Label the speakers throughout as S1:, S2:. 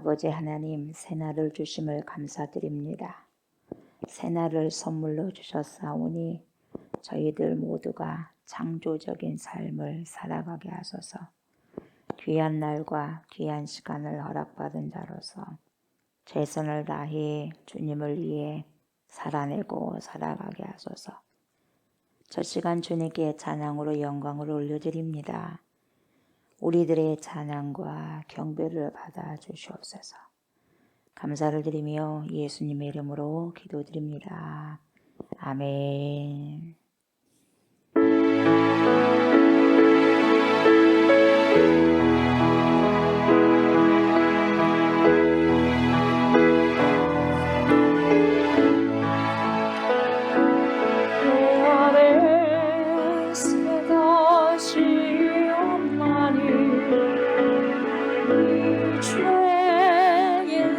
S1: 아버지 하나님, 새날을 주심을 감사드립니다. 새날을 선물로 주셨사오니 저희들 모두가 창조적인 삶을 살아가게 하소서. 귀한 날과 귀한 시간을 허락받은 자로서 최선을 다해 주님을 위해 살아내고 살아가게 하소서. 저 시간 주님께 찬양으로 영광을 올려드립니다. 우리들의 찬양과 경배를 받아 주시옵소서. 감사를 드리며 예수님의 이름으로 기도드립니다. 아멘.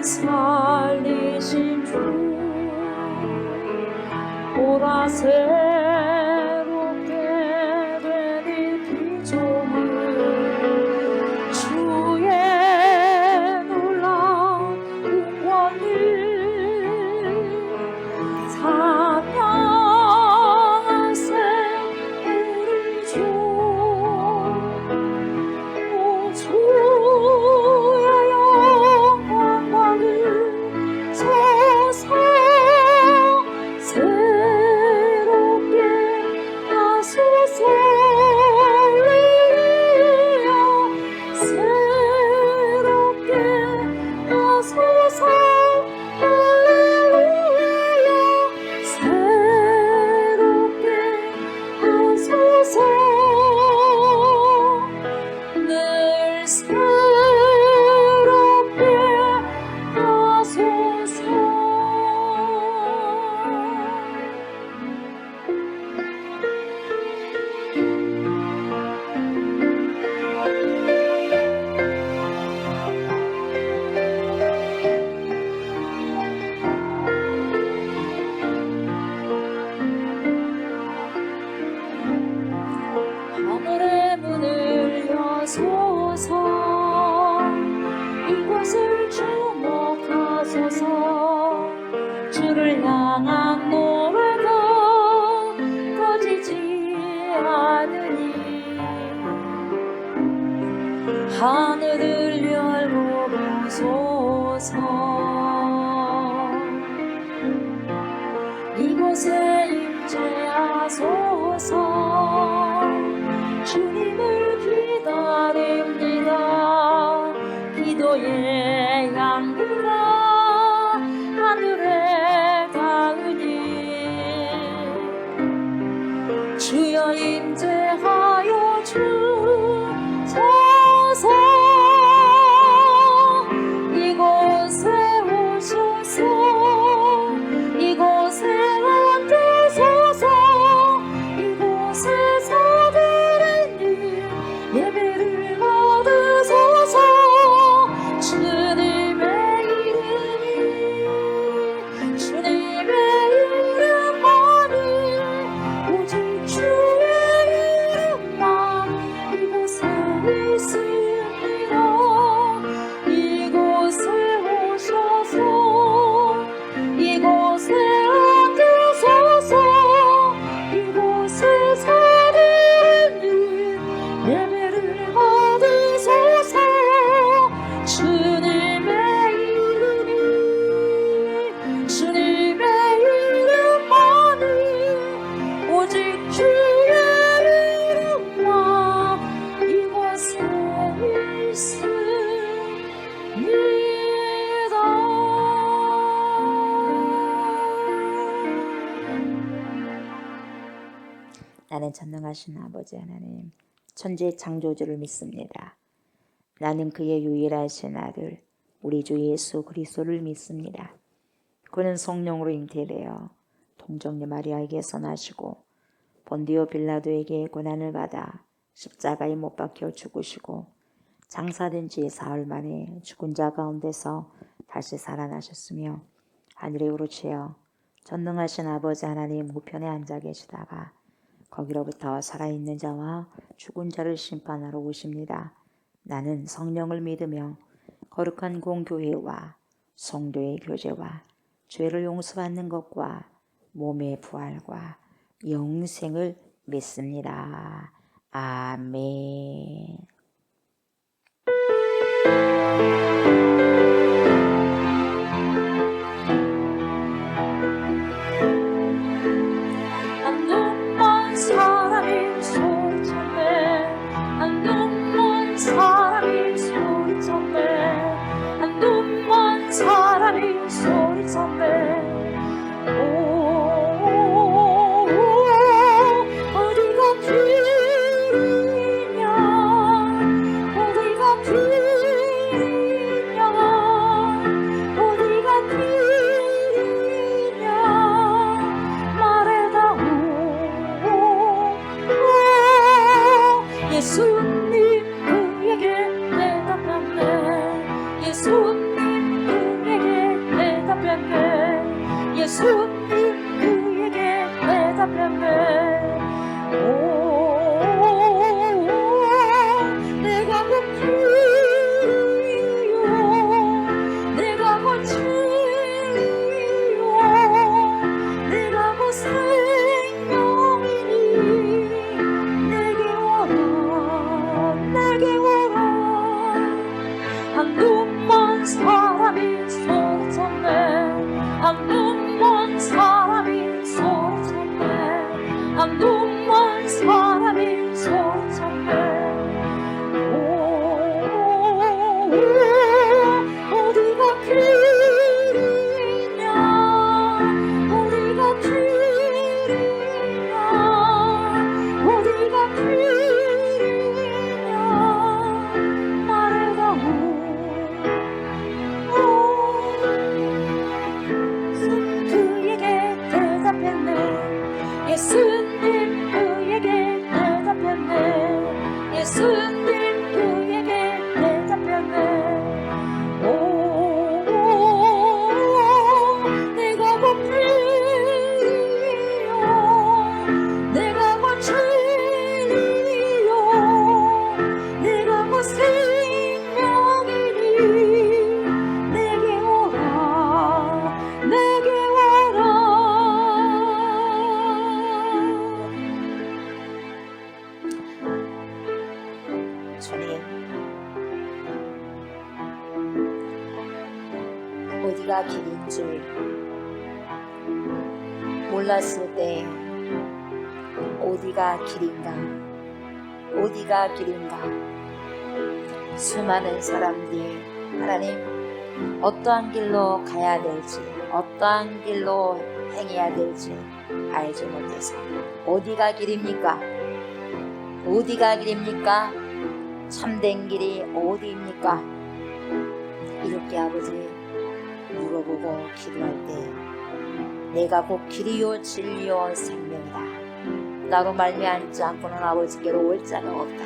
S2: 살리신 주 보라 새롭게 된 이 기적을 주의 놀라운 구원을 찬양하세 우리 주 주의 영광 받으소서. 새롭게 하소서. 할렐루야. 새롭게 하소서. 할렐루야. 새롭게 하소서. 늘 새롭게 하소서. 하늘의 문을 여소서. 이곳을 주목하소서. 주를 향한 노래가 꺼지지 않으니 하늘을 열고 보소서. 이곳에 임재하소서. 주님을 기다립니다. 기도의 향기가 하늘에 닿으니 주여 임재하여 주소서. 이곳에 오셔서 이곳에 앉으소서. 이곳에서 예배를 받으소서. 주님의 이름만이 오직 주의 이름만 이곳에 있습니다. 이곳에 오셔서 이곳에 앉으소서. 이곳에서 예배를 받으소서. 주님의 이름만이 오직 주의 이름만 이곳에 있습니다.
S1: 나는 전능하신 아버지 하나님, 천지 창조주를 믿습니다. 나는 그의 유일하신 아들 우리 주 예수 그리스도를 믿습니다. 그는 성령으로 잉태되어 동정녀 마리아에게서 나시고 본디오 빌라도에게 고난을 받아 십자가에 못 박혀 죽으시고 장사된 지 사흘 만에 죽은 자 가운데서 다시 살아나셨으며 하늘에 오르시어 전능하신 아버지 하나님 우편에 앉아 계시다가 거기로부터 살아있는 자와 죽은 자를 심판하러 오십니다. 나는 성령을 믿으며 거룩한 공교회와 성도의 교제와 죄를 용서받는 것과 몸의 부활과 영생을 믿습니다. 아멘.
S2: 한눈먼 사람이 소리쳤네. 한눈먼 사람이 소리쳤네. 한눈먼 사람이 소리쳤네. 어디가 길이냐, 어디가 길이냐, 어디가 길이냐, 말해다오. 예수님 그에게 대답했네. 예수님 그에게 대답했네. 예수님 그에게 대답했네. 내가 곧 길이요, 내가 곧 진리요, 내가 곧 생명이니 내게 오라, 내게 오라. 한눈먼 사람이 소리쳤네. 한눈먼 사람이 소리쳤네. 한눈먼 사람이 소리쳤네. 어디가 길이냐, 어디가 길이냐, 어디가 길이냐, 말해다오. 그에게 대답했네. 예수님 그에게 대답했네. 예수님 그에게 대답했네. 내가 곧 길이요, 내가 곧 진리요, 내가 곧 생명이니 내게 오라, 내게 오라.
S1: 주님, 어디가 길인 줄 몰랐을 때 어디가 길인가, 어디가 길인가. 수많은 사람들이 하나님 어떠한 길로 가야 될지, 어떠한 길로 행해야 될지 알지 못해서 어디가 길입니까? 어디가 길입니까? 참된 길이 어디입니까? 이렇게 아버지 물어보고 기도할 때 내가 곧 길이요 진리요 생명이다. 나로 말미암지 않고는 아버지께로 올 자가 없다.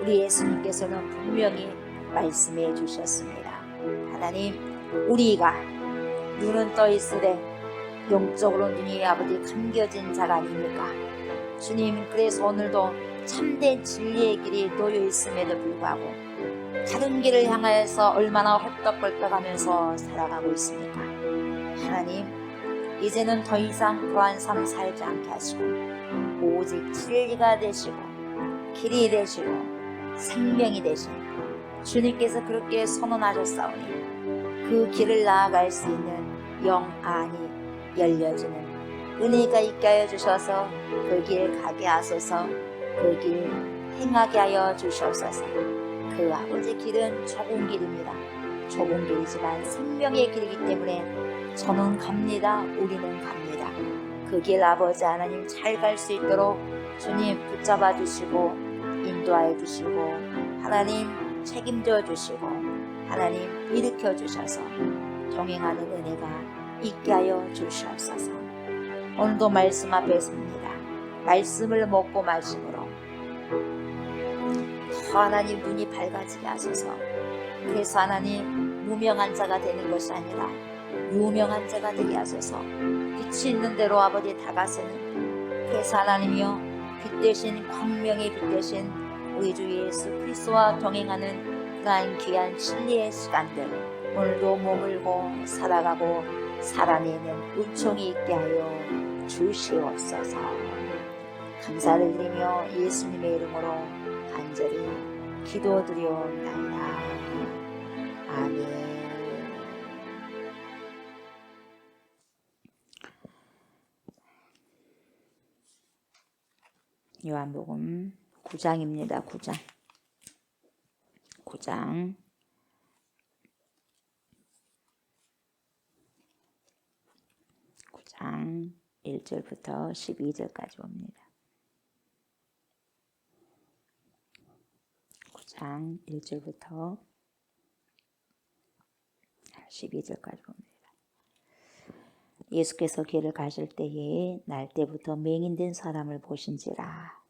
S1: 우리 예수님께서는 분명히 말씀해 주셨습니다. 하나님, 우리가 눈은 떠 있으되 영적으로 눈이 아버지 감겨진 자가 아닙니까? 주님, 그래서 오늘도 참된 진리의 길이 놓여 있음에도 불구하고 다른 길을 향하여서 얼마나 헐떡벌떡하면서 살아가고 있습니까? 하나님, 이제는 더 이상 그러한 삶 살지 않게 하시고 오직 진리가 되시고 길이 되시고 생명이 되신 주님께서 그렇게 선언하셨사오니 그 길을 나아갈 수 있는 영 안이 열려지는 은혜가 있게 하여 주셔서 그 길 가게 하소서. 그 길 행하게 하여 주시옵소서. 그 아버지 길은 좁은 길입니다. 좁은 길이지만 생명의 길이기 때문에 저는 갑니다. 우리는 갑니다. 그 길 아버지 하나님 잘 갈 수 있도록 주님 붙잡아 주시고 인도하여 주시고 하나님 책임져 주시고 하나님 일으켜 주셔서 동행하는 은혜가 있게 하여 주시옵소서. 오늘도 말씀 앞에 섭니다. 말씀을 먹고 마심으로 더 하나님 눈이 밝아지게 하소서. 그래서 하나님 무명한 자가 되는 것이 아니라 유명한 자가 되게 하소서. 빛이 있는 대로 아버지 다가서는 그래서 하나님이여 빛 대신 광명의 빛 대신 우리 주 예수 그리스도와 동행하는 그러한 귀한 진리의 시간들 오늘도 머물고 살아가고 살아내는 은총이 있게 하여 주시옵소서. 감사를 드리며 예수님의 이름으로 간절히 기도드리옵나이다. 아멘. 요한복음 9장입니다. 9장 1절부터 12절까지 봅니다. 9장 1절부터 12절까지 봅니다. 예수께서 길을 가실 때에 날 때부터 맹인된 사람을 보신지라.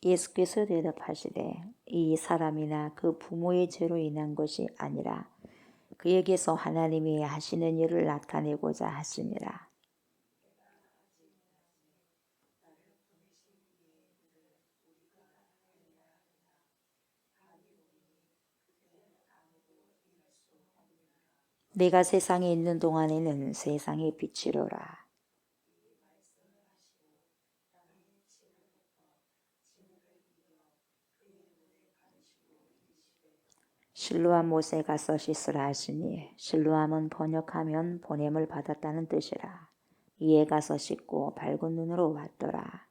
S1: 예수께서 대답하시되 이 사람이나 그 부모의 죄로 인한 것이 아니라 그에게서 하나님이 하시는 일을 나타내고자 하심이라. 내가 세상에 있는 동안에는 세상의 빛이로라. 실로암 못에 가서 씻으라 하시니 실로암은 번역하면 보냄을 받았다는 뜻이라. 이에 가서 씻고 밝은 눈으로 왔더라.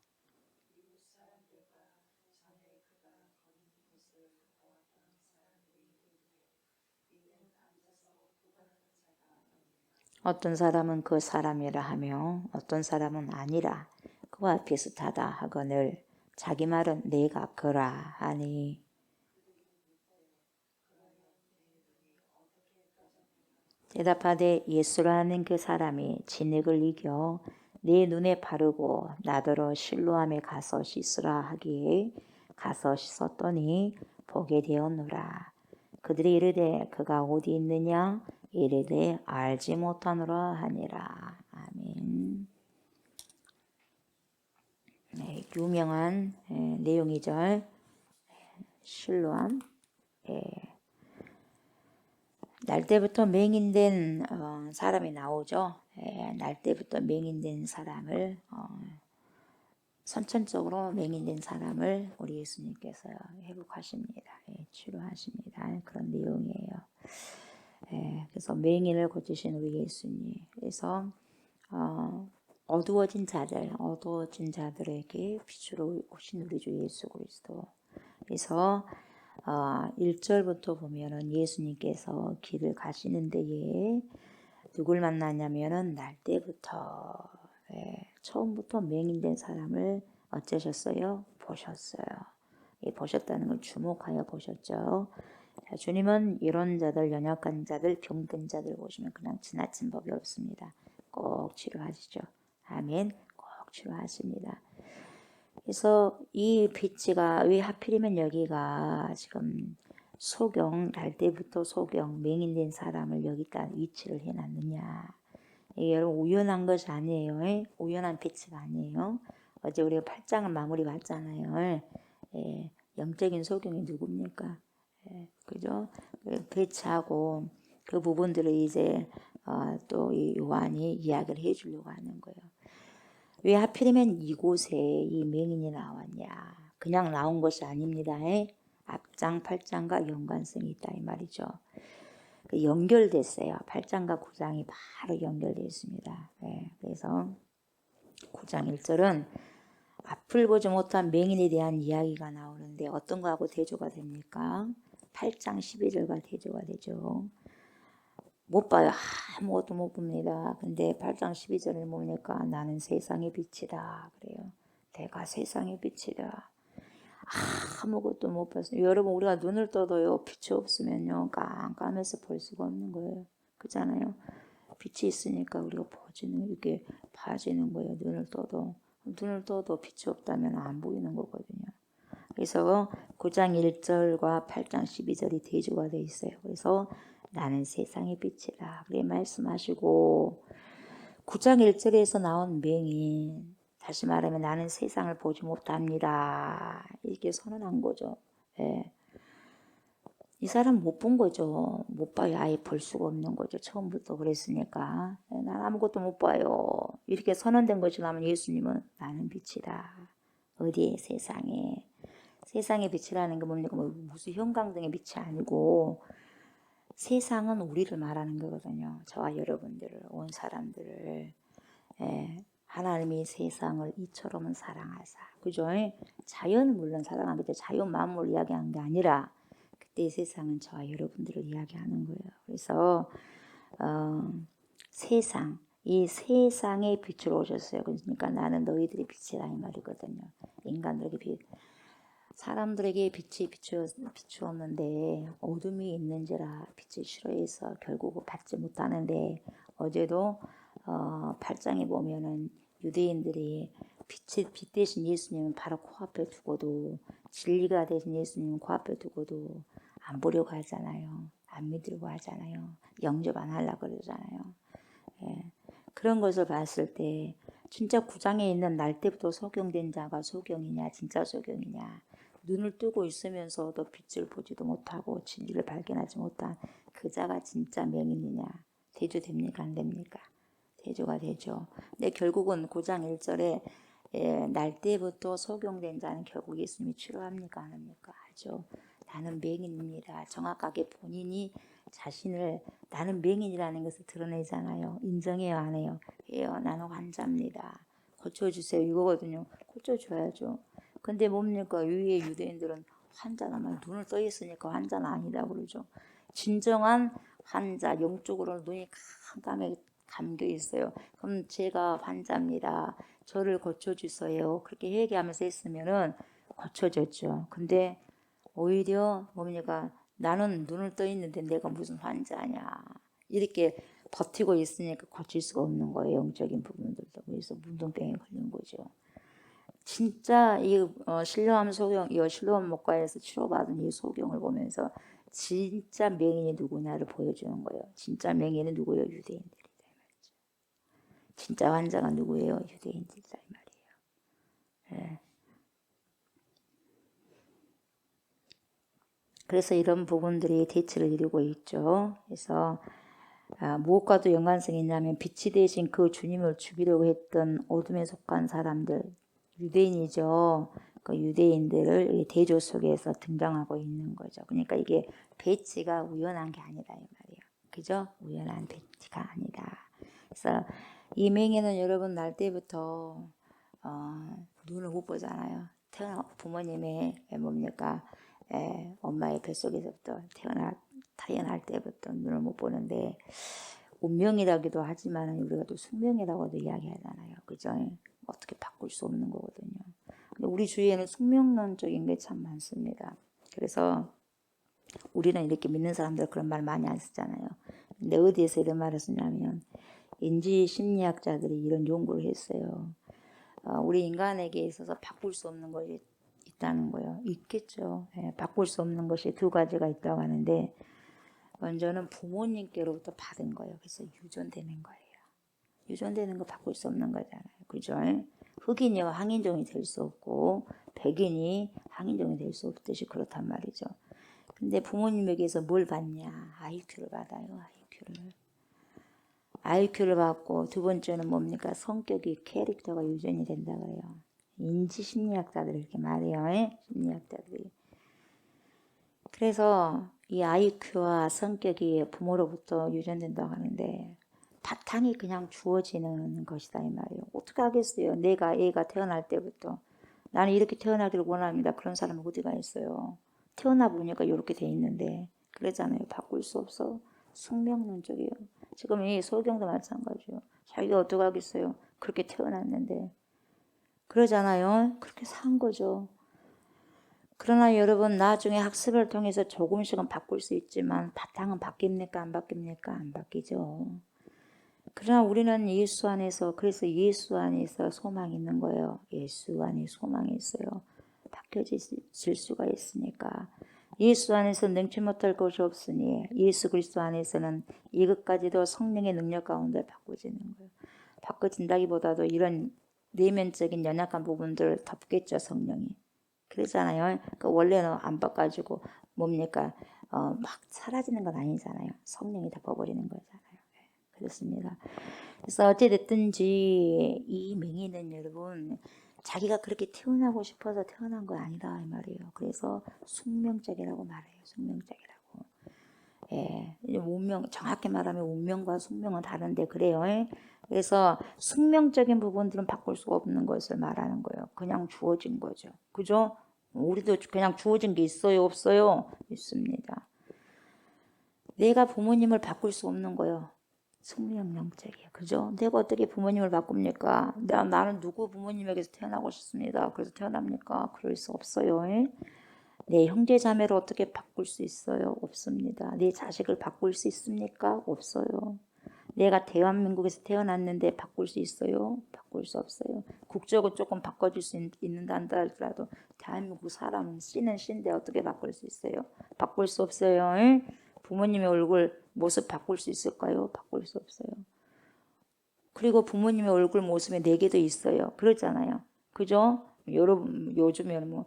S1: 어떤 사람은 그 사람이라 하며 어떤 사람은 아니라 그와 비슷하다 하거늘 자기 말은 내가 그라 하니 대답하되 예수라는 그 사람이 진흙을 이겨 내 눈에 바르고 나더러 실로암에 가서 씻으라 하기에 가서 씻었더니 보게 되었노라. 그들이 이르되 그가 어디 있느냐 이르되 알지 못하노라 하니라. 아멘. 네, 유명한 내용이죠. 실로암. 날 때부터 맹인된 사람이 나오죠. 날 때부터 맹인된 사람을 선천적으로 맹인된 사람을 우리 예수님께서 회복하십니다. 치료하십니다. 그런 내용이에요. 그래서 맹인을 고치신 우리 예수님. 그래서 어두워진 자들에게 빛으로 오신 우리 주 예수 그리스도. 그래서 1절부터 보면은 예수님께서 길을 가시는 데에 누굴 만나냐면은 날 때부터 처음부터 맹인된 사람을 어쩌셨어요? 보셨어요. 보셨다는 걸 주목하여 보셨죠. 자, 주님은 이런 자들, 연약한 자들, 병든 자들 보시면 그냥 지나친 법이 없습니다. 꼭 치료하시죠. 아멘. 꼭 치료하십니다. 그래서 이 비치가 왜 하필이면 여기가 지금 소경, 날 때부터 소경, 맹인된 사람을 여기다 위치를 해놨느냐. 이게 여러분 우연한 것이 아니에요. 우연한 비치가 아니에요. 어제 우리가 8장을 마무리 봤잖아요. 영적인 소경이 누굽니까? 그죠? 배치하고 그 부분들을 이제 또 이 요한이 이야기를 해주려고 하는 거예요. 왜 하필이면 이곳에 이 맹인이 나왔냐? 그냥 나온 것이 아닙니다. 앞장 8장과 연관성이 있다 이 말이죠. 연결됐어요. 8장과 9장이 바로 연결되어 있습니다. 그래서 9장 1절은 앞을 보지 못한 맹인에 대한 이야기가 나오는데 어떤 거하고 대조가 됩니까? 8장 12절과 대조가 되죠. 못 봐요. 아무것도 못 봅니다. 근데 8장 12절을 보니까 나는 세상의 빛이다. 그래요. 내가 세상의 빛이다. 아무것도 못 봤어요. 여러분 우리가 눈을 떠도요. 빛이 없으면요. 깜깜해서 볼 수가 없는 거예요. 그렇잖아요. 빛이 있으니까 우리가 보지는 이렇게 봐지는 거예요. 눈을 떠도 빛이 없다면 안 보이는 거거든요. 그래서 9장 1절과 8장 12절이 대조가 되어 있어요. 그래서 나는 세상의 빛이다. 그렇게 말씀하시고 9장 1절에서 나온 맹인, 다시 말하면 나는 세상을 보지 못합니다. 이렇게 선언한 거죠. 예. 이 사람 못 본 거죠. 못 봐요. 아예 볼 수가 없는 거죠. 처음부터 그랬으니까. 난 아무것도 못 봐요. 이렇게 선언된 것이라면 예수님은 나는 빛이다. 어디에? 세상에. 세상의 빛이라는 게 뭡니까? 뭐 무슨 형광등의 빛이 아니고 세상은 우리를 말하는 거거든요. 저와 여러분들을, 온 사람들을. 예. 하나님이 세상을 이처럼은 사랑하사. 그죠? 자연은 물론 사랑하겠죠. 자연 만물을 이야기한 게 아니라 그때 세상은 저와 여러분들을 이야기하는 거예요. 그래서 세상, 이 세상의 빛으로 오셨어요. 그러니까 나는 너희들의 빛이라 이 말이거든요. 인간들에게 사람들에게 빛이 비추었는데 어둠이 있는지라 빛을 싫어해서 결국 받지 못하는데, 어제도 8장에 보면은 유대인들이 빛 대신 예수님은 바로 코앞에 두고도, 진리가 대신 예수님은 코앞에 두고도 안 보려고 하잖아요. 안 믿으려고 하잖아요. 영접 안 하려고 그러잖아요. 예. 그런 것을 봤을 때 진짜 9장에 있는 날 때부터 소경된 자가 소경이냐 진짜 소경이냐, 눈을 뜨고 있으면서도 빛을 보지도 못하고 진리를 발견하지 못한 그 자가 진짜 맹인이냐, 대조됩니까 안 됩니까? 대조가 되죠. 근데 결국은 9장 1절에 날 때부터 소경된 자는 결국 예수님이 치료합니까 안 합니까? 하죠. 나는 맹인입니다. 정확하게 본인이 자신을 나는 맹인이라는 것을 드러내잖아요. 인정해요 안 해요? 해요. 나는 환자입니다. 고쳐주세요 이거거든요. 고쳐줘야죠. 근데 뭡니까? 위에 유대인들은 환자나만 눈을 떠 있으니까 환자는 아니다 그러죠. 진정한 환자, 영적으로는 눈이 깜깜하게 감겨 있어요. 그럼 제가 환자입니다. 저를 고쳐주세요. 그렇게 얘기하면서 했으면은 고쳐졌죠. 근데 오히려 뭡니까? 나는 눈을 떠 있는데 내가 무슨 환자냐. 이렇게 버티고 있으니까 고칠 수가 없는 거예요. 영적인 부분들도. 그래서 문둥병에 걸린 거죠. 진짜 이 실로암 소경, 이 실로암 목과에서 치료받은 이 소경을 보면서 진짜 맹인이 누구냐를 보여주는 거예요. 진짜 맹인은 누구예요? 유대인들이다 이 말이죠. 진짜 환자가 누구예요? 유대인들이다 이 말이에요. 예. 그래서 이런 부분들이 대치를 이루고 있죠. 그래서 무엇과도 연관성이 있냐면 빛이 대신 그 주님을 죽이려고 했던 어둠에 속한 사람들, 유대인이죠. 그 유대인들을 대조 속에서 등장하고 있는 거죠. 그러니까 이게 배치가 우연한 게 아니다 이 말이에요. 그죠? 우연한 배치가 아니다. 그래서 이 맹인은 여러분 날 때부터 눈을 못 보잖아요. 부모님의 뭡니까? 엄마의 뱃속에서부터 태어날 때부터 눈을 못 보는데, 운명이라기도 하지만 우리가 또 숙명이라고도 이야기하잖아요. 그죠? 어떻게 바꿀 수 없는 거거든요. 근데 우리 주위에는 숙명론적인 게 참 많습니다. 그래서 우리는 이렇게 믿는 사람들 그런 말 많이 안 쓰잖아요. 근데 어디에서 이런 말을 쓰냐면 인지 심리학자들이 이런 연구를 했어요. 우리 인간에게 있어서 바꿀 수 없는 것이 있다는 거예요. 있겠죠. 바꿀 수 없는 것이 두 가지가 있다고 하는데, 먼저는 부모님께로부터 받은 거예요. 그래서 유전되는 거예요. 유전되는 거 바꿀 수 없는 거잖아요. 그죠? 흑인이와 항인종이 될 수 없고 백인이 항인종이 될 수 없듯이 그렇단 말이죠. 근데 부모님에게서 뭘 받냐? IQ를 받아요. IQ를 받고, 두 번째는 뭡니까? 성격이, 캐릭터가 유전이 된다 그래요. 인지 심리학자들이 이렇게 말해요. 심리학자들이. 그래서 이 IQ와 성격이 부모로부터 유전된다고 하는데 바탕이 그냥 주어지는 것이다 이 말이에요. 어떻게 하겠어요? 내가 애가 태어날 때부터 나는 이렇게 태어나기를 원합니다. 그런 사람은 어디가 있어요? 태어나 보니까 이렇게 돼 있는데, 그러잖아요. 바꿀 수 없어. 숙명론적이에요. 지금 이 소경도 마찬가지요. 자기가 어떻게 하겠어요? 그렇게 태어났는데. 그러잖아요. 그렇게 산 거죠. 그러나 여러분, 나중에 학습을 통해서 조금씩은 바꿀 수 있지만 바탕은 바뀝니까? 안 바뀝니까? 안 바뀌죠. 그러나 우리는 예수 안에서, 그래서 예수 안에서 소망이 있는 거예요. 예수 안에 소망이 있어요. 바뀌어질 수가 있으니까. 예수 안에서 능치 못할 것이 없으니 예수 그리스도 안에서는 이것까지도 성령의 능력 가운데 바꿔지는 거예요. 바꿔진다기보다도 이런 내면적인 연약한 부분들을 덮겠죠, 성령이. 그러잖아요. 원래는 안 바꿔지고 뭡니까? 막 사라지는 건 아니잖아요. 성령이 덮어버리는 거잖아요. 그렇습니다. 그래서 어찌됐든지 이 맹인은 여러분 자기가 그렇게 태어나고 싶어서 태어난 거 아니다 이 말이에요. 그래서 숙명적이라고 말해요. 숙명적이라고. 예, 운명 정확히 말하면 운명과 숙명은 다른데 그래요. 예? 그래서 숙명적인 부분들은 바꿀 수가 없는 것을 말하는 거예요. 그냥 주어진 거죠. 그죠? 우리도 그냥 주어진 게 있어요, 없어요? 있습니다. 내가 부모님을 바꿀 수 없는 거예요. 숙명론적이에요. 그죠? 내가 어떻게 부모님을 바꿉니까? 나는 누구 부모님에게서 태어나고 싶습니다. 그래서 태어납니까? 그럴 수 없어요. 내 형제 자매를 어떻게 바꿀 수 있어요? 없습니다. 내 자식을 바꿀 수 있습니까? 없어요. 내가 대한민국에서 태어났는데 바꿀 수 있어요? 바꿀 수 없어요. 국적을 조금 바꿔줄 수 있는다 한다 할지라도 대한민국 사람은 씨는 씨인데 어떻게 바꿀 수 있어요? 바꿀 수 없어요. 부모님의 얼굴 모습 바꿀 수 있을까요? 바꿀 수 없어요. 그리고 부모님의 얼굴 모습에 4개도 있어요. 그렇잖아요. 그죠? 여러분 요즘에는 뭐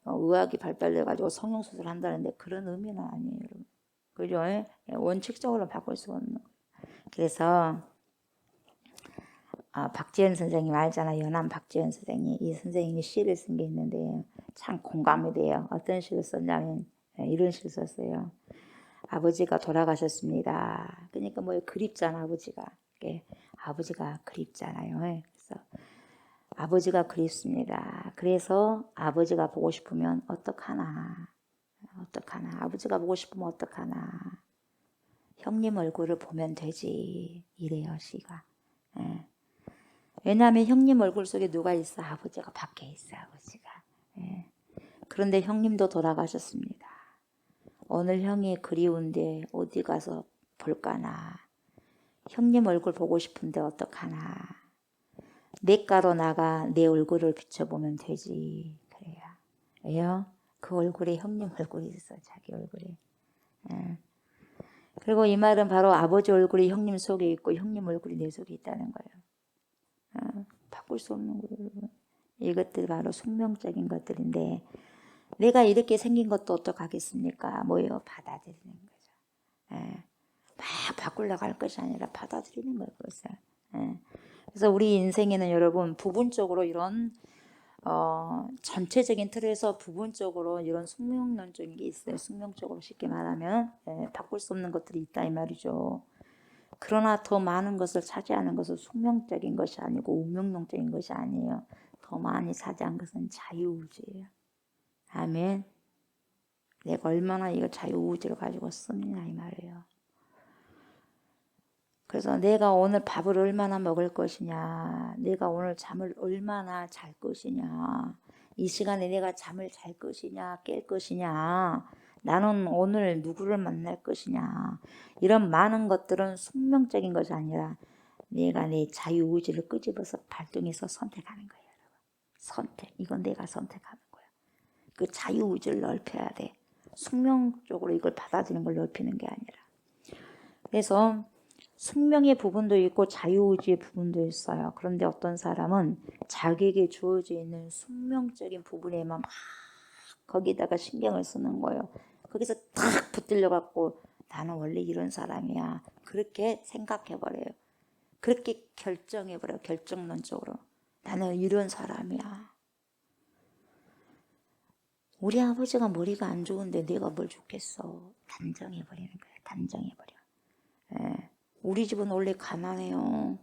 S1: 의학이 발달돼가지고 성형수술 한다는데 그런 의미는 아니에요. 여러분. 그죠? 원칙적으로 바꿀 수가 없는 거예요. 그래서 박지현 선생님 알잖아요. 연암 박지현 선생님. 이 선생님이 시를 쓴 게 있는데 참 공감이 돼요. 어떤 시를 썼냐면 이런 시를 썼어요. 아버지가 돌아가셨습니다. 그러니까 뭐 그립잖아 아버지가. 아버지가 그립잖아요. 그래서 아버지가 그립습니다. 그래서 아버지가 보고 싶으면 어떡하나. 아버지가 보고 싶으면 어떡하나. 형님 얼굴을 보면 되지. 이래요 시가. 예. 왜냐하면 형님 얼굴 속에 누가 있어? 아버지가 밖에 있어 아버지가. 예. 그런데 형님도 돌아가셨습니다. 오늘 형이 그리운데 어디 가서 볼까나. 형님 얼굴 보고 싶은데 어떡하나. 냇가로 나가 내 얼굴을 비춰보면 되지. 그래요. 왜요? 그 얼굴에 형님 얼굴이 있어. 자기 얼굴에. 예. 그리고 이 말은 바로 아버지 얼굴이 형님 속에 있고 형님 얼굴이 내 속에 있다는 거예요. 바꿀 수 없는 거예요. 이것들 바로 숙명적인 것들인데 내가 이렇게 생긴 것도 어떡하겠습니까? 뭐예요? 받아들이는 거죠. 예. 막 바꾸려고 할 것이 아니라 받아들이는 거예요. 그것을. 예. 그래서 우리 인생에는 여러분 부분적으로 이런 전체적인 틀에서 부분적으로 이런 숙명론적인 게 있어요. 숙명적으로 쉽게 말하면 바꿀 수 없는 것들이 있다 이 말이죠. 그러나 더 많은 것을 차지하는 것은 숙명적인 것이 아니고 운명론적인 것이 아니에요. 더 많이 차지한 것은 자유의지예요. 아멘. 내가 얼마나 이거 자유의지를 가지고 씁니다 이 말이에요. 그래서 내가 오늘 밥을 얼마나 먹을 것이냐, 내가 오늘 잠을 얼마나 잘 것이냐, 이 시간에 내가 잠을 잘 것이냐, 깰 것이냐, 나는 오늘 누구를 만날 것이냐, 이런 많은 것들은 숙명적인 것이 아니라 내가 내 자유의지를 끄집어서 발동해서 선택하는 거예요. 여러분. 선택, 이건 내가 선택하는 거야. 그 자유의지를 넓혀야 돼. 숙명적으로 이걸 받아들이는 걸 넓히는 게 아니라. 그래서 숙명의 부분도 있고 자유의지의 부분도 있어요. 그런데 어떤 사람은 자기에게 주어져 있는 숙명적인 부분에만 막 거기다가 신경을 쓰는 거예요. 거기서 탁 붙들려 갖고 나는 원래 이런 사람이야. 그렇게 생각해버려요. 그렇게 결정해버려요. 결정론적으로. 나는 이런 사람이야. 우리 아버지가 머리가 안 좋은데 내가 뭘 좋겠어. 단정해버리는 거예요. 단정해버려. 예. 우리 집은 원래 가난해요.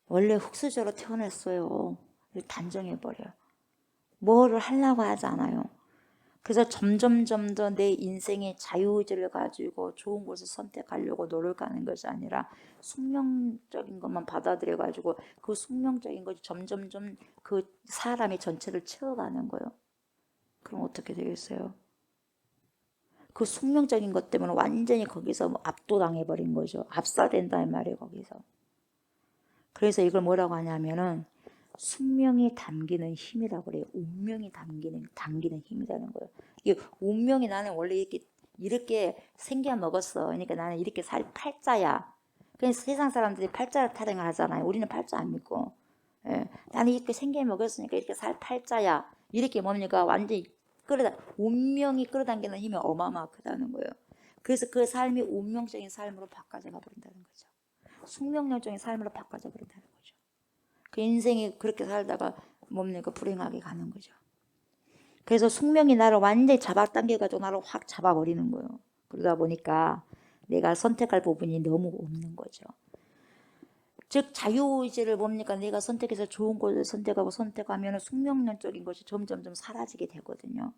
S1: 원래 흙수저로 태어났어요. 단정해버려. 뭐를 하려고 하지 않아요. 그래서 점점 더 내 인생의 자유의지를 가지고 좋은 곳을 선택하려고 노력하는 것이 아니라 숙명적인 것만 받아들여가지고 그 숙명적인 것이 점점 그 사람의 전체를 채워가는 거예요. 그럼 어떻게 되겠어요? 그 숙명적인 것 때문에 완전히 거기서 압도당해버린 거죠. 압사된다 이 말이에요. 거기서. 그래서 이걸 뭐라고 하냐면은 숙명이 담기는 힘이라고 그래요. 운명이 담기는 힘이라는 거예요. 이게 운명이 나는 원래 이렇게 생겨 먹었어. 그러니까 나는 이렇게 살 팔자야. 그래서 세상 사람들이 팔자를 타령을 하잖아요. 우리는 팔자 안 믿고. 예. 나는 이렇게 생겨 먹었으니까 이렇게 살 팔자야. 이렇게 뭡니까? 완전히 운명이 끌어당기는 힘이 어마어마 크다는 거예요. 그래서 그 삶이 운명적인 삶으로 바꿔져 가버린다는 거죠. 숙명론적인 삶으로 바꿔져 버린다는 거죠. 그 인생이 그렇게 살다가 뭡니까? 불행하게 가는 거죠. 그래서 숙명이 나를 완전히 잡아당겨가지고 나를 확 잡아버리는 거예요. 그러다 보니까 내가 선택할 부분이 너무 없는 거죠. 즉 자유의지를 뭡니까? 내가 선택해서 좋은 것을 선택하면 숙명론적인 것이 점점점 사라지게 되거든요.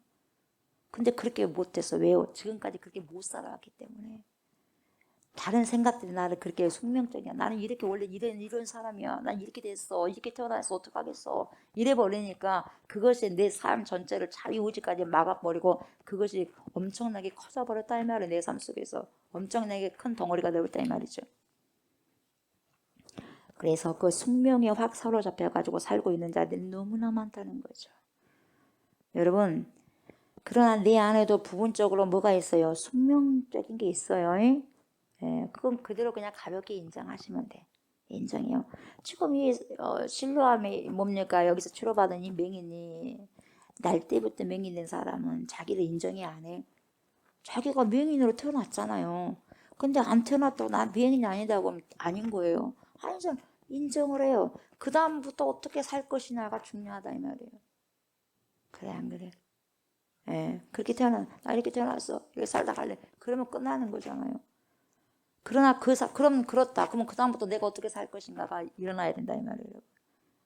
S1: 근데 그렇게 못했어. 왜요? 지금까지 그렇게 못 살아왔기 때문에. 다른 생각들이 나를 그렇게 숙명적이야. 나는 이렇게 원래 이런 사람이야. 난 이렇게 됐어. 이렇게 태어나서 어떡하겠어. 이래 버리니까 그것이 내 삶 전체를 자유의지까지 막아버리고 그것이 엄청나게 커져버렸다 이 말이에요. 내 삶 속에서. 엄청나게 큰 덩어리가 되었다 이 말이죠. 그래서 그 숙명에 확 사로잡혀가지고 살고 있는 자들이 너무나 많다는 거죠. 여러분, 그러나 내 안에도 부분적으로 뭐가 있어요? 숙명적인 게 있어요. 예, 그건 그대로 그냥 가볍게 인정하시면 돼. 인정해요. 지금 이 신뢰함이 뭡니까? 여기서 치료받은 이 맹인이 날 때부터 맹인된 사람은 자기를 인정이 안 해. 자기가 맹인으로 태어났잖아요. 근데 안 태어났다고 난 맹인이 아니다고 하면 아닌 거예요. 항상 인정을 해요. 그 다음부터 어떻게 살 것이냐가 중요하다 이 말이에요. 그래 안 그래? 예, 그렇게 나 이렇게 태어났어. 이렇게 살다 갈래. 그러면 끝나는 거잖아요. 그러나 그럼 그렇다. 그러면 그 다음부터 내가 어떻게 살 것인가가 일어나야 된다 이 말이에요.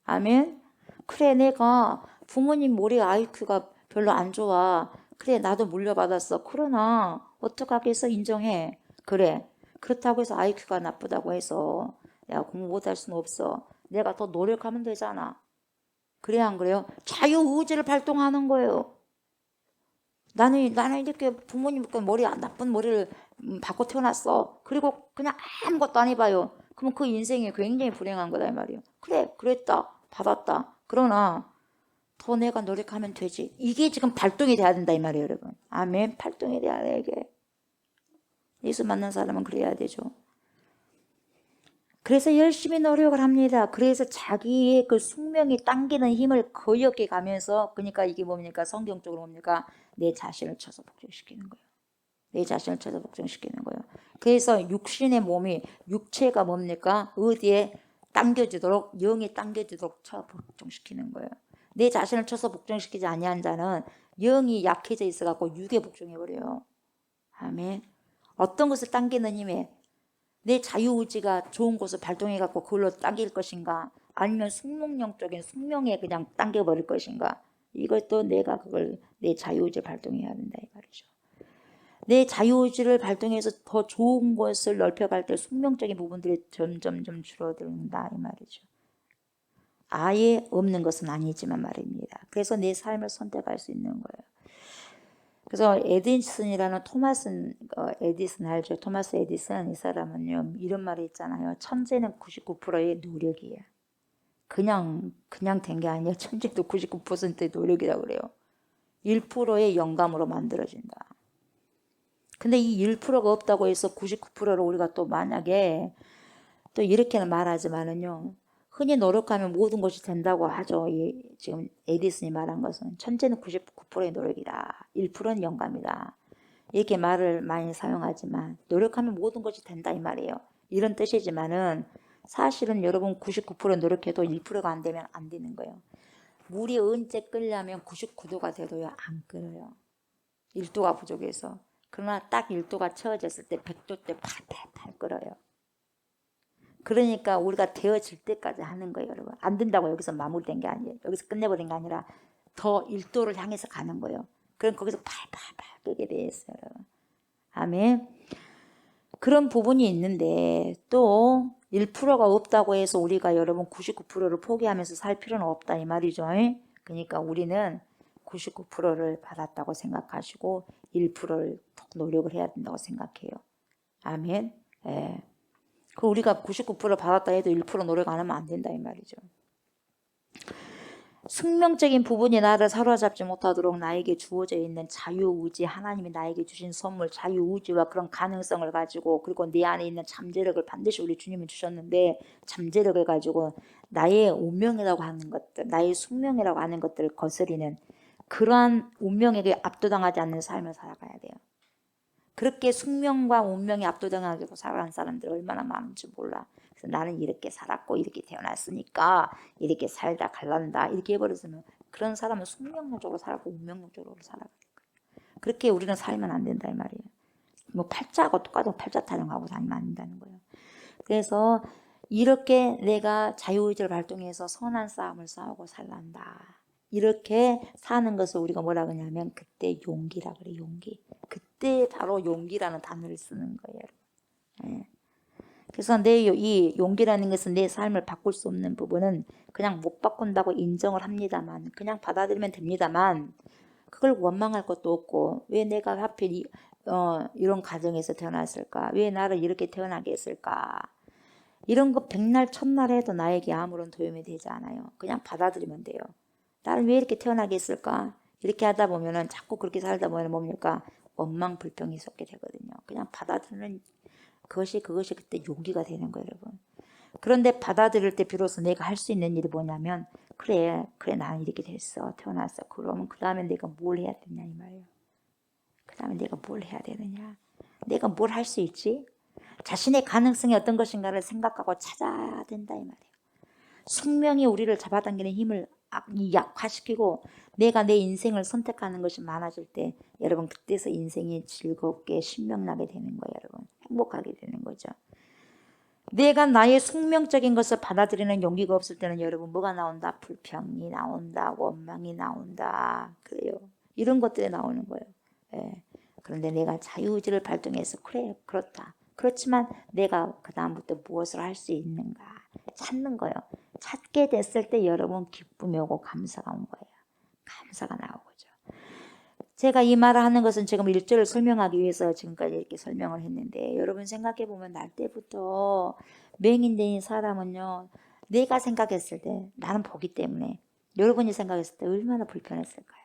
S1: 아멘. 그래 내가 부모님 머리 IQ가 별로 안 좋아. 그래 나도 물려받았어. 그러나 어떡하겠어 인정해. 그래 그렇다고 해서 IQ가 나쁘다고 해서 내가 공부 못할 수는 없어. 내가 더 노력하면 되잖아. 그래 안 그래요? 자유의지를 발동하는 거예요. 나는 이렇게 부모님께 나쁜 머리를 받고 태어났어. 그리고 그냥 아무것도 안 해봐요. 그러면 그 인생이 굉장히 불행한 거다 이 말이에요. 그래 그랬다 받았다. 그러나 더 내가 노력하면 되지. 이게 지금 발동이 돼야 된다 이 말이에요 여러분. 아멘. 발동이 돼야 돼 이게. 예수 만난 사람은 그래야 되죠. 그래서 열심히 노력을 합니다. 그래서 자기의 그 숙명이 당기는 힘을 거역해 가면서 그러니까 이게 뭡니까? 성경적으로 뭡니까? 내 자신을 쳐서 복종시키는 거예요. 내 자신을 쳐서 복종시키는 거예요. 그래서 육신의 몸이 육체가 뭡니까? 어디에 당겨지도록 영이 당겨지도록 쳐 복종시키는 거예요. 내 자신을 쳐서 복종시키지 아니한 자는 영이 약해져 있어 갖고 육에 복종해 버려요. 아멘. 어떤 것을 당기는 힘에 내 자유의지가 좋은 것을 발동해갖고 그걸로 당길 것인가 아니면 숙명론적인 숙명에 그냥 당겨버릴 것인가 이것도 내가 그걸 내 자유의지를 발동해야 된다 이 말이죠. 내 자유의지를 발동해서 더 좋은 것을 넓혀갈 때 숙명적인 부분들이 점점 줄어든다 이 말이죠. 아예 없는 것은 아니지만 말입니다. 그래서 내 삶을 선택할 수 있는 거예요. 그래서 에디슨이라는 에디슨 알죠? 토마스 에디슨 이 사람은요 이런 말이 있잖아요. 천재는 99%의 노력이에요. 그냥 된 게 아니에요. 천재도 99%의 노력이라고 그래요. 1%의 영감으로 만들어진다. 근데 이 1%가 없다고 해서 99%를 우리가 또 만약에 또 이렇게는 말하지만은요. 흔히 노력하면 모든 것이 된다고 하죠. 지금 에디슨이 말한 것은 천재는 99%의 노력이다. 1%는 영감이다. 이렇게 말을 많이 사용하지만 노력하면 모든 것이 된다 이 말이에요. 이런 뜻이지만은 사실은 여러분 99% 노력해도 1%가 안 되면 안 되는 거예요. 물이 언제 끓려면 99도가 돼도요 안 끓어요. 1도가 부족해서. 그러나 딱 1도가 채워졌을 때 100도 때 팔팔팔 끓어요. 그러니까 우리가 되어질 때까지 하는 거예요 여러분. 안 된다고 여기서 마무리된 게 아니에요. 여기서 끝내버린 게 아니라 더 1도를 향해서 가는 거예요. 그럼 거기서 팔팔팔 끓게 돼 있어요 여러분. 아멘. 그런 부분이 있는데 또 1%가 없다고 해서 우리가 여러분 99%를 포기하면서 살 필요는 없다 이 말이죠. 그러니까 우리는 99%를 받았다고 생각하시고 1%를 더 노력을 해야 된다고 생각해요. 아멘. 예. 그 우리가 99% 받았다 해도 1% 노력 안 하면 안 된다 이 말이죠. 숙명적인 부분이 나를 사로잡지 못하도록 나에게 주어져 있는 자유의지, 하나님이 나에게 주신 선물, 자유의지와 그런 가능성을 가지고, 그리고 내 안에 있는 잠재력을 반드시 우리 주님이 주셨는데, 잠재력을 가지고 나의 운명이라고 하는 것들, 나의 숙명이라고 하는 것들을 거스리는 그러한 운명에게 압도당하지 않는 삶을 살아가야 돼요. 그렇게 숙명과 운명에 압도당하고 살아가는 사람들 얼마나 많은지 몰라. 그래서 나는 이렇게 살았고 이렇게 태어났으니까 이렇게 살다 갈란다 이렇게 해버렸으면, 그런 사람은 숙명론적으로 살고 운명론적으로 살아가는 거예요. 그렇게 우리는 살면 안 된다 이 말이에요. 뭐 팔자하고 똑같은 팔자 타령하고 다니면 안 된다는 거예요. 그래서 이렇게 내가 자유의지를 발동해서 선한 싸움을 싸우고 살란다, 이렇게 사는 것을 우리가 뭐라 그러냐면 그때 용기라 그래. 용기. 그때 바로 용기라는 단어를 쓰는 거예요. 예. 그래서 이 용기라는 것은 내 삶을 바꿀 수 없는 부분은 그냥 못 바꾼다고 인정을 합니다만, 그냥 받아들이면 됩니다만, 그걸 원망할 것도 없고, 왜 내가 하필 이런 가정에서 태어났을까? 왜 나를 이렇게 태어나게 했을까? 이런 거 백날 천날 해도 나에게 아무런 도움이 되지 않아요. 그냥 받아들이면 돼요. 나를 왜 이렇게 태어나게 했을까? 이렇게 하다 보면은 자꾸 그렇게 살다 보면 뭡니까? 원망 불평이 섞게 되거든요. 그냥 받아들이는 그것이 그때 용기가 되는 거예요, 여러분. 그런데 받아들일 때 비로소 내가 할 수 있는 일이 뭐냐면, 그래 나는 이렇게 됐어, 태어났어. 그러면 그 다음에 내가 뭘 해야 되냐 이 말이에요. 그 다음에 내가 뭘 해야 되느냐, 내가 뭘 할 수 있지, 자신의 가능성이 어떤 것인가를 생각하고 찾아야 된다 이 말이에요. 숙명이 우리를 잡아당기는 힘을 약화시키고 내가 내 인생을 선택하는 것이 많아질 때, 여러분 그때서 인생이 즐겁게 신명나게 되는 거예요. 여러분 행복하게 되는 거죠. 내가 나의 숙명적인 것을 받아들이는 용기가 없을 때는 여러분 뭐가 나온다? 불평이 나온다, 원망이 나온다, 그래요. 이런 것들이 나오는 거예요. 예. 그런데 내가 자유의지를 발동해서 그래 그렇다, 그렇지만 내가 그 다음부터 무엇을 할 수 있는가 찾는 거예요. 찾게 됐을 때 여러분 기쁨이 오고 감사가 온 거예요. 감사가 나오죠. 제가 이 말을 하는 것은 지금 1절을 설명하기 위해서 지금까지 이렇게 설명을 했는데, 여러분 생각해 보면 날 때부터 맹인된 사람은요, 내가 생각했을 때, 나는 보기 때문에 여러분이 생각했을 때 얼마나 불편했을까요?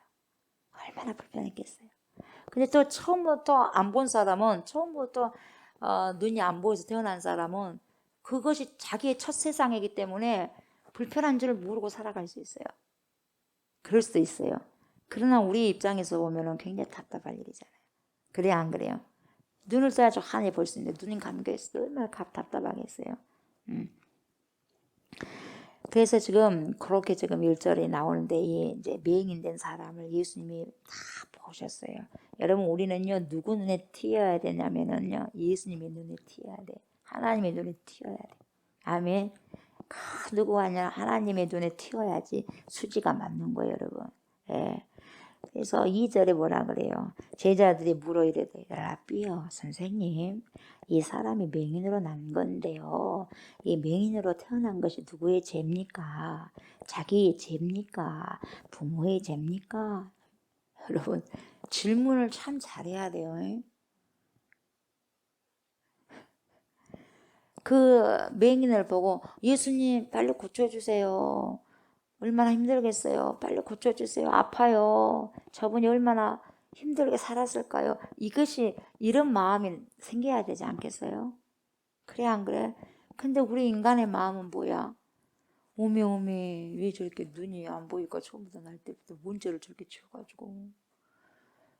S1: 얼마나 불편했겠어요. 근데 또 처음부터 안 본 사람은, 처음부터 눈이 안 보여서 태어난 사람은 그것이 자기의 첫 세상이기 때문에 불편한 줄 모르고 살아갈 수 있어요. 그럴 수도 있어요. 그러나 우리 입장에서 보면 굉장히 답답할 일이잖아요. 그래 안 그래요? 눈을 떠야죠 하늘 볼 수 있는데 눈이 감겨있어도 얼마나 답답하겠어요. 그래서 지금 그렇게 지금 1절에 나오는데, 이제 맹인된 사람을 예수님이 다 보셨어요. 여러분 우리는요 누구 눈에 튀어야 되냐면은요 예수님의 눈에 튀어야 돼. 하나님의 눈에 튀어야 돼. 아멘. 그 누구가 아니라 하나님의 눈에 튀어야지 수지가 맞는 거예요, 여러분. 예. 그래서 2절에 뭐라 그래요? 제자들이 물어 이르되, 라삐여 선생님, 이 사람이 맹인으로 난 건데요, 이 맹인으로 태어난 것이 누구의 죄입니까? 자기의 죄입니까? 부모의 죄입니까? 여러분 질문을 참 잘해야 돼요. 그 맹인을 보고 예수님 빨리 고쳐주세요, 얼마나 힘들겠어요, 빨리 고쳐주세요, 아파요, 저분이 얼마나 힘들게 살았을까요? 이것이 이런 마음이 생겨야 되지 않겠어요? 그래 안 그래? 근데 우리 인간의 마음은 뭐야? 오메 왜 저렇게 눈이 안 보이까, 처음부터 날 때부터 문제를 저렇게 지어가지고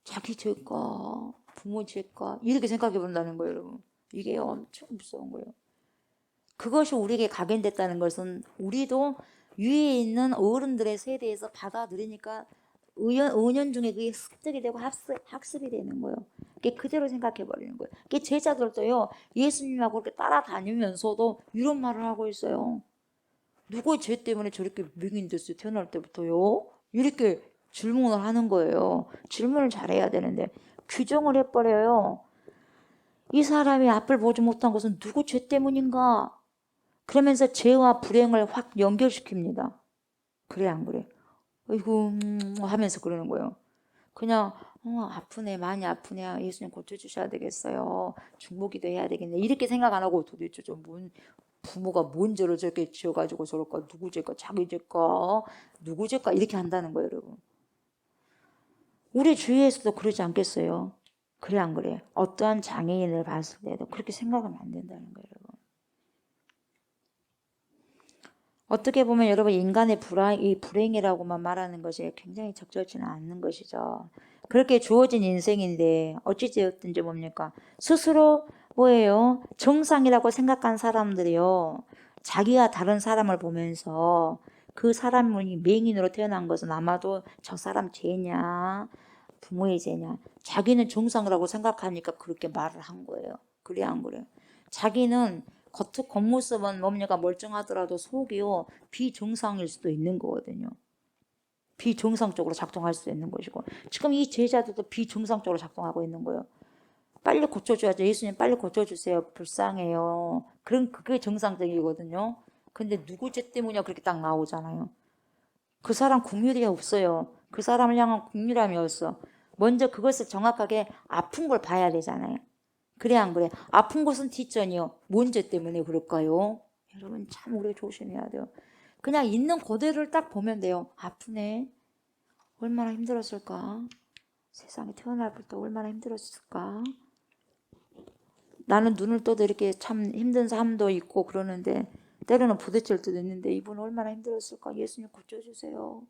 S1: 자기 죄일까 부모 죄일까 이렇게 생각해 본다는 거예요. 여러분 이게 엄청 무서운 거예요. 그것이 우리에게 각인됐다는 것은 우리도 위에 있는 어른들의 세대에서 받아들이니까 은연중에 그게 습득이 되고 학습이 되는 거예요. 그게 그대로 생각해 버리는 거예요. 그게 제자들도요 예수님하고 그렇게 따라다니면서도 이런 말을 하고 있어요. 누구의 죄 때문에 저렇게 맹인 됐어요, 태어날 때부터요? 이렇게 질문을 하는 거예요. 질문을 잘해야 되는데 규정을 해버려요. 이 사람이 앞을 보지 못한 것은 누구 죄 때문인가? 그러면서 죄와 불행을 확 연결시킵니다. 그래 안 그래? 아이고 하면서 그러는 거예요. 그냥 아프네, 많이 아프네, 예수님 고쳐주셔야 되겠어요, 중보기도 해야 되겠네, 이렇게 생각 안 하고 도대체 좀 부모가 뭔 죄를 저렇게 지어가지고 저럴까? 누구 죄까? 자기 죄까? 누구 죄까? 이렇게 한다는 거예요, 여러분. 우리 주위에서도 그러지 않겠어요? 그래 안 그래? 어떠한 장애인을 봤을 때도 그렇게 생각하면 안 된다는 거예요, 여러분. 어떻게 보면 여러분 인간의 이 불행이라고만 말하는 것이 굉장히 적절치는 않는 것이죠. 그렇게 주어진 인생인데 어찌되었든지 뭡니까? 스스로 뭐예요? 정상이라고 생각한 사람들이요. 자기가 다른 사람을 보면서 그 사람이 맹인으로 태어난 것은 아마도 저 사람 죄냐 부모의 죄냐 자기는 정상이라고 생각하니까 그렇게 말을 한 거예요. 그래 안 그래요? 자기는 겉모습은 뭡니까 멀쩡하더라도 속이요 비정상일 수도 있는 거거든요. 비정상적으로 작동할 수 있는 것이고 지금 이 제자들도 비정상적으로 작동하고 있는 거예요. 빨리 고쳐줘야죠. 예수님 빨리 고쳐주세요. 불쌍해요. 그럼 그게 정상적이거든요. 근데 누구 죄 때문이야 그렇게 딱 나오잖아요. 그 사람 국률이 없어요. 그 사람을 향한 국률함이 없어. 먼저 그것을 정확하게 아픈 걸 봐야 되잖아요. 그래 안 그래? 아픈 곳은 뒷전이요. 뭔 죄 때문에 그럴까요? 여러분 참 우리가 조심해야 돼요. 그냥 있는 그대로를 딱 보면 돼요. 아프네. 얼마나 힘들었을까? 세상에 태어날 때 얼마나 힘들었을까? 나는 눈을 떠도 이렇게 참 힘든 삶도 있고 그러는데 때로는 부딪힐 때도 있는데 이분 얼마나 힘들었을까? 예수님 고쳐주세요.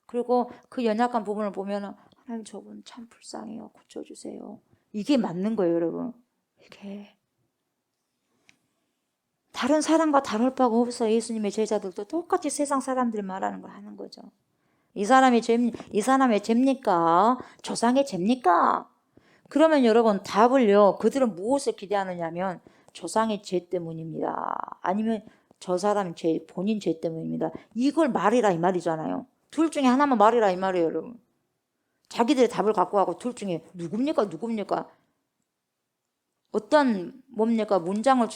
S1: 그리고 그 연약한 부분을 보면 하나님 저분 참 불쌍해요. 고쳐주세요. 이게 맞는 거예요, 여러분. 이게 다른 사람과 다를 바가 없어. 예수님의 제자들도 똑같이 세상 사람들 말하는 걸 하는 거죠. 이 사람의 죄입니까? 조상의 죄입니까? 그러면 여러분 답을요. 그들은 무엇을 기대하느냐면 조상의 죄 때문입니다. 아니면 저 사람의 죄, 본인 죄 때문입니다. 이걸 말이라 이 말이잖아요. 둘 중에 하나만 말이라 이 말이에요, 여러분. 자기들의 답을 갖고 가고 둘 중에 누굽니까? 어떤 뭡니까 문장을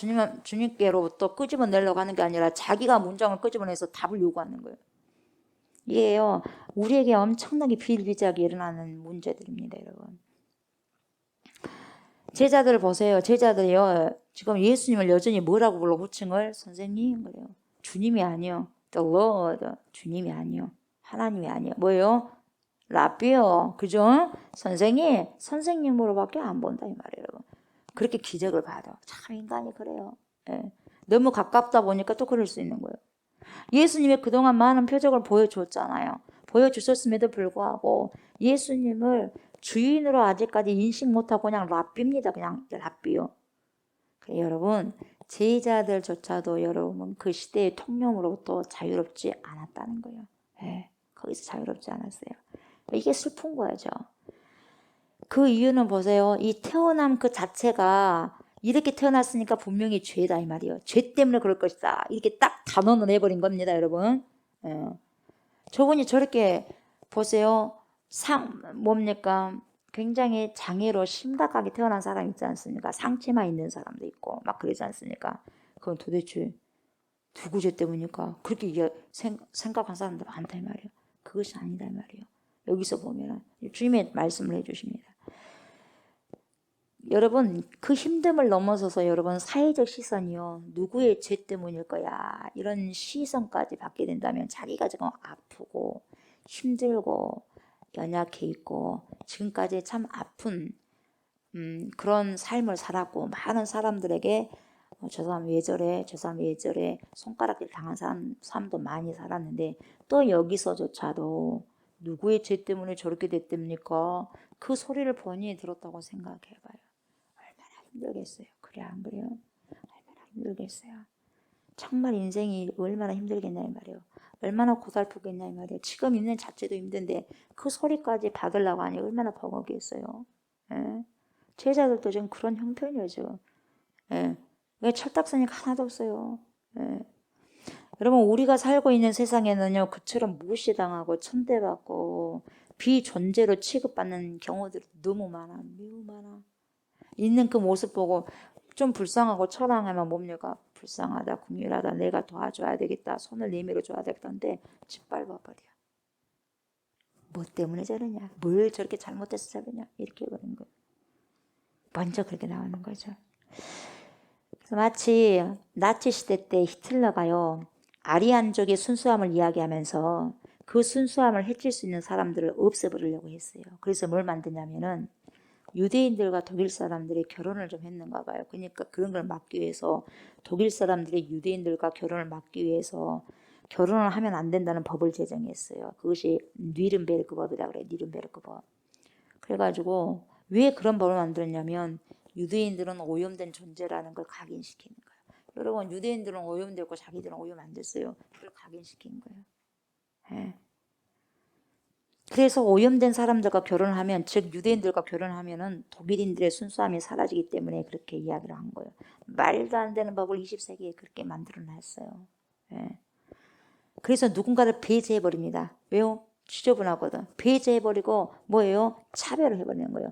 S1: 주님께로부터 끄집어내려고 하는 게 아니라 자기가 문장을 끄집어내서 답을 요구하는 거예요. 이게요 우리에게 엄청나게 비일비재하게 일어나는 문제들입니다, 여러분. 제자들 보세요. 제자들이요 지금 예수님을 여전히 뭐라고 불러 호칭을 선생님 그래요. 주님이 아니요. The Lord 주님이 아니요. 하나님이 아니요. 뭐예요? 라비요. 그죠? 선생님으로밖에 안 본다 이 말이에요, 여러분. 그렇게 기적을 받아. 참 인간이 그래요. 예. 너무 가깝다 보니까 또 그럴 수 있는 거예요. 예수님이 그동안 많은 표적을 보여줬잖아요. 보여주셨음에도 불구하고 예수님을 주인으로 아직까지 인식 못하고 그냥 랍비입니다. 그냥 랍비요. 그래, 여러분 제자들조차도 여러분 그 시대의 통념으로부터 자유롭지 않았다는 거예요. 예. 거기서 자유롭지 않았어요. 이게 슬픈 거죠. 그 이유는 보세요. 이 태어남 그 자체가 이렇게 태어났으니까 분명히 죄다 이 말이에요. 죄 때문에 그럴 것이다. 이렇게 딱 단언을 해버린 겁니다, 여러분. 예. 저분이 저렇게 보세요. 뭡니까? 굉장히 장애로 심각하게 태어난 사람 있지 않습니까? 상체만 있는 사람도 있고 막 그러지 않습니까? 그건 도대체 누구 죄 때문입니까? 그렇게 생각한 사람들 많다 이 말이에요. 그것이 아니다 이 말이에요. 여기서 보면 주님의 말씀을 해주십니다. 여러분 그 힘듦을 넘어서서 여러분 사회적 시선이요 누구의 죄 때문일 거야 이런 시선까지 받게 된다면 자기가 지금 아프고 힘들고 연약해 있고 지금까지 참 아픈 그런 삶을 살았고 많은 사람들에게 저 사람 왜 저래 손가락질 당한 사람도 많이 살았는데 또 여기서조차도 누구의 죄 때문에 저렇게 됐답니까? 그 소리를 번이 들었다고 생각해봐요. 힘들겠어요. 그래 안 그래요? 얼마나 힘들겠어요. 정말 인생이 얼마나 힘들겠냐 이 말이에요. 얼마나 고달프겠냐 이 말이에요. 지금 있는 자체도 힘든데 그 소리까지 받으려고 하니 얼마나 버거겠어요. 예? 제자들도 지금 그런 형편이에요 지금. 예. 철딱서니까 하나도 없어요. 예. 여러분 우리가 살고 있는 세상에는요 그처럼 무시당하고 천대받고 비존재로 취급받는 경우들이 너무 많아. 매우 많아. 있는 그 모습 보고 좀 불쌍하고 처량하면 뭡니까? 불쌍하다, 궁일하다, 내가 도와줘야 되겠다, 손을 내밀어 줘야 되겠다는데 짓밟아버려. 뭐 때문에 저러냐? 뭘 저렇게 잘못해서 저러냐? 이렇게 그런 거예요. 먼저 그렇게 나오는 거죠. 그래서 마치 나치 시대 때 히틀러가요, 아리안족의 순수함을 이야기하면서 그 순수함을 해칠 수 있는 사람들을 없애버리려고 했어요. 그래서 뭘 만드냐면은 유대인들과 독일 사람들이 결혼을 좀 했는가 봐요. 그러니까 그런 걸 막기 위해서 독일 사람들이 유대인들과 결혼을 막기 위해서 결혼을 하면 안 된다는 법을 제정했어요. 그것이 뉘른베르크 법이라 그래요. 뉘른베르크 법. 그래가지고 왜 그런 법을 만들었냐면 유대인들은 오염된 존재라는 걸 각인시키는 거예요. 여러분, 유대인들은 오염되고 자기들은 오염 안 됐어요. 그걸 각인시킨 거예요. 예. 그래서 오염된 사람들과 결혼하면, 즉 유대인들과 결혼하면은 독일인들의 순수함이 사라지기 때문에 그렇게 이야기를 한 거예요. 말도 안 되는 법을 20세기에 그렇게 만들어 놨어요. 예. 그래서 누군가를 배제해 버립니다. 왜요? 지저분하거든. 배제해 버리고 뭐예요? 차별을 해버리는 거예요.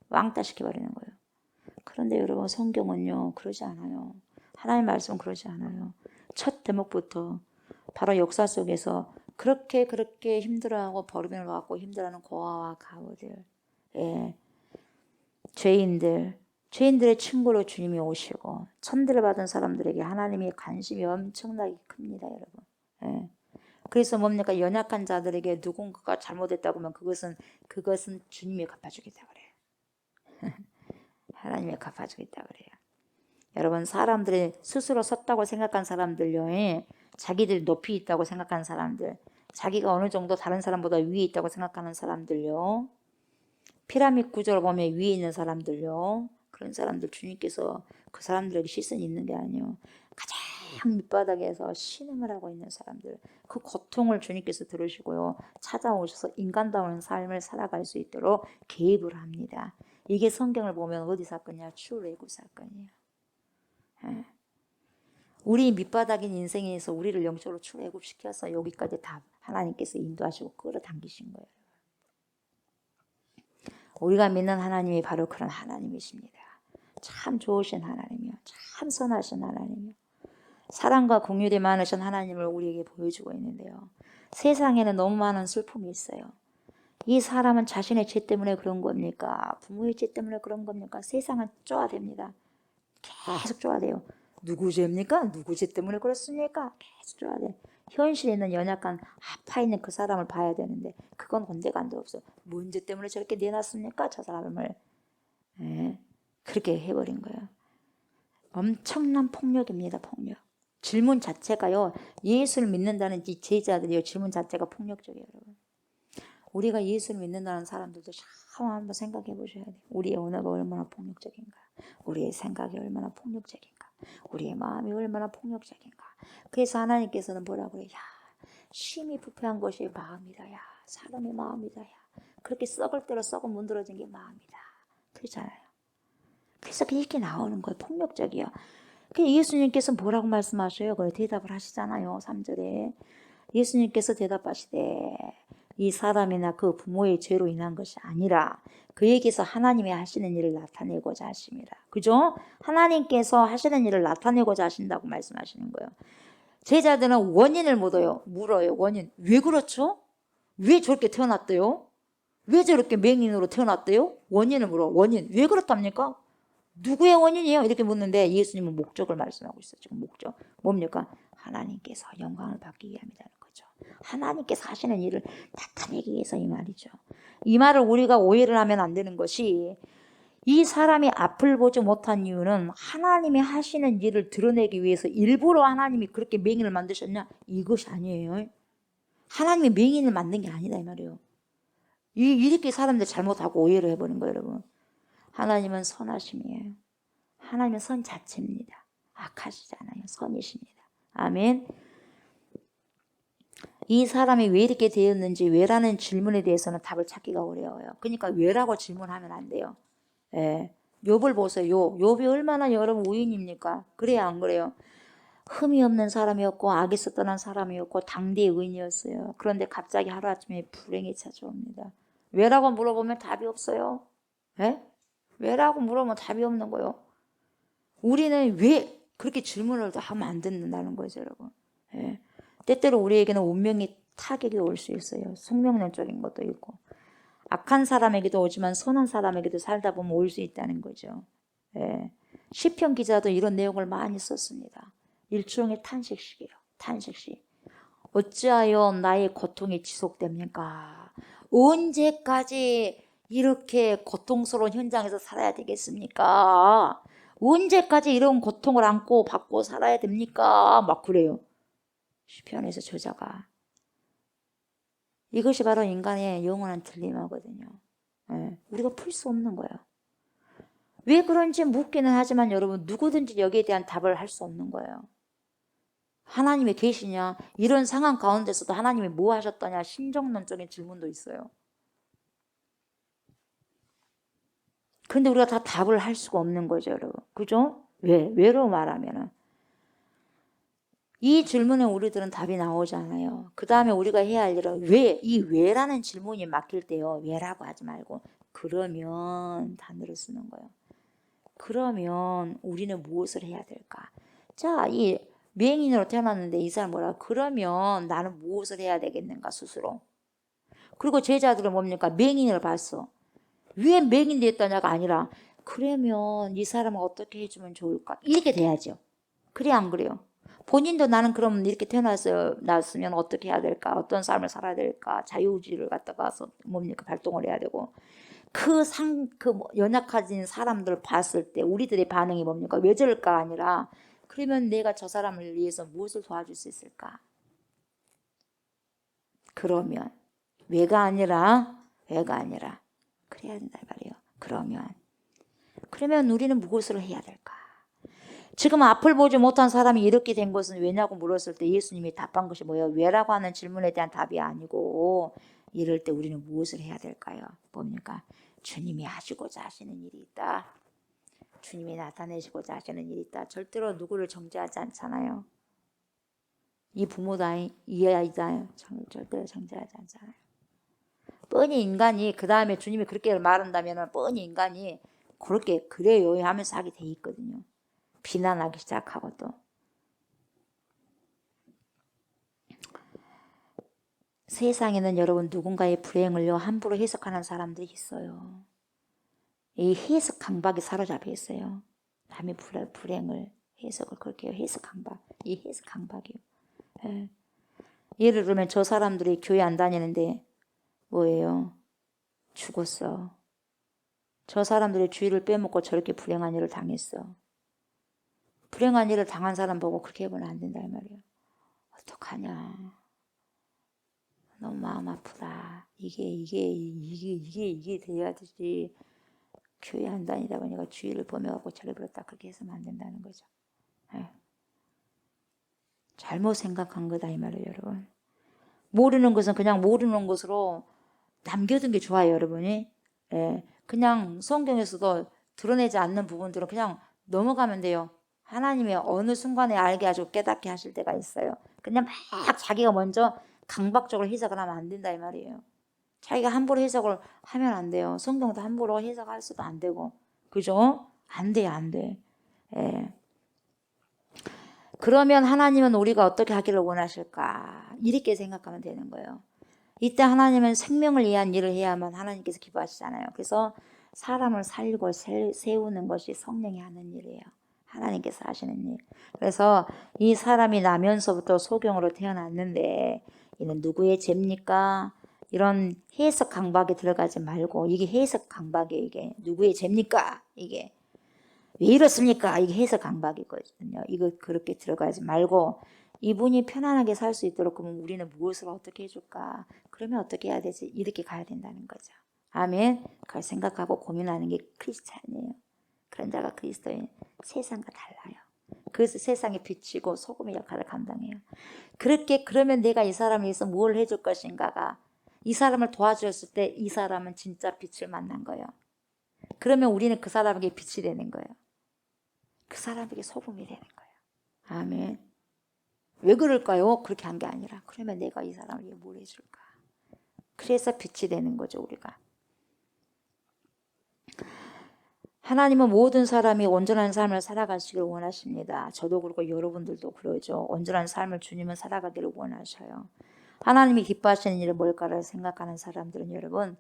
S1: 왕따 시켜버리는 거예요. 그런데 여러분, 성경은요 그러지 않아요. 하나님 말씀은 그러지 않아요. 첫 대목부터 바로 역사 속에서 그렇게 힘들어하고 버림을 받고 힘들어하는 고아와 가우들, 예, 죄인들의 친구로 주님이 오시고 천대를 받은 사람들에게 하나님의 관심이 엄청나게 큽니다, 여러분. 예. 그래서 뭡니까? 연약한 자들에게 누군가가 잘못했다고 하면 그것은 주님이 갚아주겠다 그래요. 하나님이 갚아주겠다 그래요. 여러분, 사람들이 스스로 섰다고 생각한 사람들요, 자기들이 높이 있다고 생각하는 사람들, 자기가 어느 정도 다른 사람보다 위에 있다고 생각하는 사람들요, 피라미드 구조를 보면 위에 있는 사람들요, 그런 사람들 주님께서 그 사람들에게 시선이 있는 게 아니에요. 가장 밑바닥에서 신음을 하고 있는 사람들, 그 고통을 주님께서 들으시고요, 찾아오셔서 인간다운 삶을 살아갈 수 있도록 개입을 합니다. 이게 성경을 보면 어디 사건이야? 출애굽 사건이에요. 우리 밑바닥인 인생에서 우리를 영적으로 출애굽시켜서 여기까지 다 하나님께서 인도하시고 끌어당기신 거예요. 우리가 믿는 하나님이 바로 그런 하나님이십니다. 참 좋으신 하나님이요, 참 선하신 하나님이요, 사랑과 긍휼이 많으신 하나님을 우리에게 보여주고 있는데요, 세상에는 너무 많은 슬픔이 있어요. 이 사람은 자신의 죄 때문에 그런 겁니까? 부모의 죄 때문에 그런 겁니까? 세상은 쪼아댑니다. 계속 쪼아대요. 누구 죄입니까? 누구 죄 때문에 그렇습니까? 계속 쪼아대. 현실에 있는 연약한 아파 있는 그 사람을 봐야 되는데 그건 혼대간도 없어. 뭔 죄 때문에 저렇게 내놨습니까? 저 사람을. 예, 그렇게 해버린 거예요. 엄청난 폭력입니다. 폭력. 질문 자체가요, 예수를 믿는다는 이 제자들이요, 질문 자체가 폭력적이에요, 여러분. 우리가 예수를 믿는다는 사람들도 참 한번 생각해 보셔야 돼요. 우리의 언어가 얼마나 폭력적인가, 우리의 생각이 얼마나 폭력적인가, 우리의 마음이 얼마나 폭력적인가. 그래서 하나님께서는 뭐라고 그래요? 야, 심히 부패한 것이 마음이다. 야, 사람의 마음이다. 야, 그렇게 썩을 대로 썩어 문드러진 게 마음이다. 그렇잖아요. 그래서 이렇게 나오는 거예요. 폭력적이요. 그 예수님께서 뭐라고 말씀하셔요? 그걸 대답을 하시잖아요. 3절에 예수님께서 대답하시되 이 사람이나 그 부모의 죄로 인한 것이 아니라 그에게서 하나님이 하시는 일을 나타내고자 하십니다. 그죠? 하나님께서 하시는 일을 나타내고자 하신다고 말씀하시는 거예요. 제자들은 원인을 물어요. 원인. 왜 그렇죠? 왜 저렇게 태어났대요? 왜 저렇게 맹인으로 태어났대요? 원인을 물어. 원인. 왜 그렇답니까? 누구의 원인이에요? 이렇게 묻는데 예수님은 목적을 말씀하고 있어요. 지금 목적. 뭡니까? 하나님께서 영광을 받기 위함이라는 거죠. 하나님께서 하시는 일을 나타내기 위해서 이 말이죠. 이 말을 우리가 오해를 하면 안 되는 것이, 이 사람이 앞을 보지 못한 이유는 하나님이 하시는 일을 드러내기 위해서 일부러 하나님이 그렇게 맹인을 만드셨냐? 이것이 아니에요. 하나님이 맹인을 만든 게 아니다 이 말이에요. 이렇게 사람들 잘못하고 오해를 해버린 거예요, 여러분. 하나님은 선하심이에요. 하나님은 선 자체입니다. 악하시지 않아요. 선이십니다. 아멘. 이 사람이 왜 이렇게 되었는지, 왜라는 질문에 대해서는 답을 찾기가 어려워요. 그러니까 왜라고 질문하면 안 돼요. 예. 욥을 보세요. 욥이 얼마나 여러분 의인입니까? 그래야 안 그래요? 흠이 없는 사람이었고 악이 썼던 사람이었고 당대의 의인이었어요. 그런데 갑자기 하루아침에 불행이 찾아옵니다. 왜라고 물어보면 답이 없어요. 예? 왜라고 물어보면 답이 없는 거예요. 우리는 왜 그렇게 질문을 하면 안 된다는 거죠, 여러분. 예. 때때로 우리에게는 운명의 타격이 올 수 있어요. 숙명론적인 것도 있고. 악한 사람에게도 오지만 선한 사람에게도 살다 보면 올 수 있다는 거죠. 예. 시편 기자도 이런 내용을 많이 썼습니다. 일종의 탄식식이에요. 탄식식. 어찌하여 나의 고통이 지속됩니까? 언제까지 이렇게 고통스러운 현장에서 살아야 되겠습니까? 언제까지 이런 고통을 안고 받고 살아야 됩니까? 막 그래요. 시편에서 저자가. 이것이 바로 인간의 영원한 딜레마거든요. 우리가 풀 수 없는 거예요. 왜 그런지 묻기는 하지만 여러분 누구든지 여기에 대한 답을 할 수 없는 거예요. 하나님이 계시냐? 이런 상황 가운데서도 하나님이 뭐 하셨더냐? 신정론적인 질문도 있어요. 근데 우리가 다 답을 할 수가 없는 거죠, 여러분. 그죠? 왜로 말하면은 이 질문에 우리들은 답이 나오지 않아요. 그 다음에 우리가 해야 할 일은 이 왜라는 질문이 막힐 때요. 왜라고 하지 말고 그러면 단어를 쓰는 거예요. 그러면 우리는 무엇을 해야 될까? 자, 이 맹인으로 태어났는데 이 사람 뭐라? 그러면 나는 무엇을 해야 되겠는가 스스로. 그리고 제자들은 뭡니까? 맹인을 봤어. 왜 맹인 됐다냐가 아니라 그러면 이 사람을 어떻게 해주면 좋을까? 이렇게 돼야죠. 그래 안 그래요? 본인도 나는 그럼 이렇게 태어났으면 어떻게 해야 될까? 어떤 삶을 살아야 될까? 자유의지를 갖다가 뭡니까? 발동을 해야 되고 연약해진 사람들을 봤을 때 우리들의 반응이 뭡니까? 왜 저럴까 아니라 그러면 내가 저 사람을 위해서 무엇을 도와줄 수 있을까? 그러면 왜가 아니라 그래야 된다 말이에요. 그러면 우리는 무엇을 해야 될까? 지금 앞을 보지 못한 사람이 이렇게 된 것은 왜냐고 물었을 때 예수님이 답한 것이 뭐예요? 왜라고 하는 질문에 대한 답이 아니고 이럴 때 우리는 무엇을 해야 될까요? 뭡니까? 주님이 하시고자 하시는 일이 있다. 주님이 나타내시고자 하시는 일이 있다. 절대로 누구를 정죄하지 않잖아요. 이 부모다, 이 아이다, 절대로 정죄하지 않잖아요. 뻔히 인간이 그 다음에 주님이 그렇게 말한다면 뻔히 인간이 그렇게 그래요 하면서 하게 돼 있거든요. 비난하기 시작하고 또. 세상에는 여러분 누군가의 불행을요 함부로 해석하는 사람들이 있어요. 이 해석 강박에 사로잡혀 있어요. 남의 불행을 해석을 그렇게 해요. 해석 강박. 이 해석 강박이요. 예. 예를 들면 저 사람들이 교회 안 다니는데 뭐예요? 죽었어. 저 사람들이 주의를 빼먹고 저렇게 불행한 일을 당했어. 불행한 일을 당한 사람 보고 그렇게 해보면 안 된다 이 말이에요. 어떡하냐. 너무 마음 아프다. 이게 돼야 되지. 교회 안 다니다 보니까 주의를 범해갖고 저래버렸다. 그렇게 해서는 안 된다는 거죠. 네. 잘못 생각한 거다 이 말이에요, 여러분. 모르는 것은 그냥 모르는 것으로 남겨둔 게 좋아요, 여러분이. 예. 그냥 성경에서도 드러내지 않는 부분들은 그냥 넘어가면 돼요. 하나님이 어느 순간에 알게 하시고 깨닫게 하실 때가 있어요. 그냥 막 자기가 먼저 강박적으로 해석을 하면 안 된다 이 말이에요. 자기가 함부로 해석을 하면 안 돼요. 성경도 함부로 해석할 수도 안 되고. 그죠? 안 돼, 안 돼. 예. 그러면 하나님은 우리가 어떻게 하기를 원하실까? 이렇게 생각하면 되는 거예요. 이때 하나님은 생명을 위한 일을 해야만 하나님께서 기뻐하시잖아요. 그래서 사람을 살리고 세우는 것이 성령이 하는 일이에요. 하나님께서 하시는 일. 그래서 이 사람이 나면서부터 소경으로 태어났는데 이는 누구의 죄입니까? 이런 해석 강박에 들어가지 말고 이게 해석 강박이에요. 이게 누구의 죄입니까? 이게 왜 이렇습니까? 이게 해석 강박이거든요. 이거 그렇게 들어가지 말고 이분이 편안하게 살 수 있도록 그러면 우리는 무엇을 어떻게 해줄까? 그러면 어떻게 해야 되지? 이렇게 가야 된다는 거죠. 아멘. 그걸 생각하고 고민하는 게 크리스찬이에요. 그런 자가 그리스도인 세상과 달라요. 그래서 세상에 비치고 소금의 역할을 감당해요. 그러면 내가 이 사람을 위해서 뭘 해줄 것인가가 이 사람을 도와주었을 때 이 사람은 진짜 빛을 만난 거예요. 그러면 우리는 그 사람에게 빛이 되는 거예요. 그 사람에게 소금이 되는 거예요. 아멘. 왜 그럴까요? 그렇게 한 게 아니라 그러면 내가 이 사람을 위해 뭘 해줄까? 그래서 빛이 되는 거죠, 우리가. 하나님은 모든 사람이 온전한 삶을 살아가시길 원하십니다. 저도 그렇고 여러분들도 그러죠. 온전한 삶을 주님은 살아가기를 원하셔요. 하나님이 기뻐하시는 일은 뭘까를 생각하는 사람들은 여러분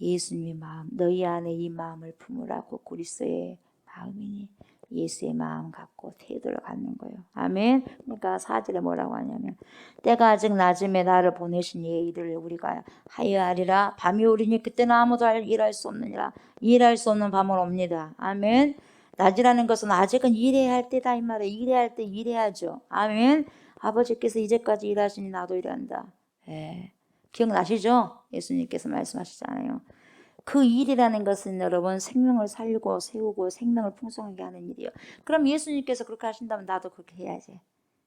S1: 예수님의 마음, 너희 안에 이 마음을 품으라고 그리스도의 마음이니 예수의 마음 갖고 태도를 갖는 거예요. 아멘. 그러니까 4절에 뭐라고 하냐면 때가 아직 낮음에 나를 보내신 이의 일을 우리가 하여야 하리라. 밤이 오리니 그때는 아무도 일할 수 없느니라. 일할 수 없는 밤은 옵니다. 아멘. 낮이라는 것은 아직은 일해야 할 때다 이 말이에요. 일해야 할 때 일해야죠. 아멘. 아버지께서 이제까지 일하시니 나도 일한다. 예. 기억나시죠? 예수님께서 말씀하시잖아요. 그 일이라는 것은 여러분 생명을 살리고 세우고 생명을 풍성하게 하는 일이에요. 그럼 예수님께서 그렇게 하신다면 나도 그렇게 해야지.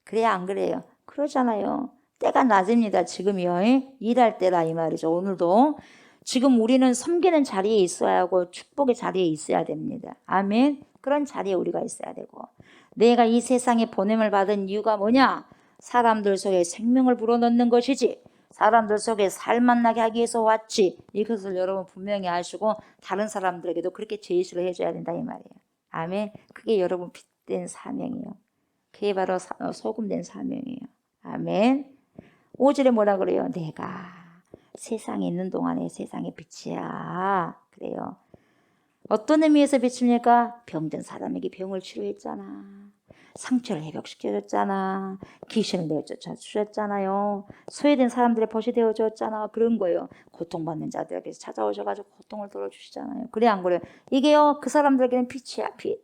S1: 그래야 안 그래요? 그러잖아요. 때가 낮입니다. 지금이요. 일할 때라 이 말이죠. 오늘도 지금 우리는 섬기는 자리에 있어야 하고 축복의 자리에 있어야 됩니다. 아멘. 그런 자리에 우리가 있어야 되고 내가 이 세상에 보냄을 받은 이유가 뭐냐? 사람들 속에 생명을 불어넣는 것이지 사람들 속에 살만 나게 하기 위해서 왔지. 이것을 여러분 분명히 아시고 다른 사람들에게도 그렇게 제시를 해줘야 된다 이 말이에요. 아멘. 그게 여러분 빛된 사명이에요. 그게 바로 소금된 사명이에요. 아멘. 5절에 뭐라 그래요? 내가 세상에 있는 동안에 세상의 빛이야. 그래요. 어떤 의미에서 빛입니까? 병든 사람에게 병을 치료했잖아. 상처를 회복시켜줬잖아. 귀신을 내쫓아 주셨잖아요. 소외된 사람들의 벗이 되어줬잖아. 그런 거예요. 고통받는 자들에게서 찾아오셔가지고 고통을 덜어주시잖아요. 그래 안 그래요? 이게요 그 사람들에게는 빛이야 빛.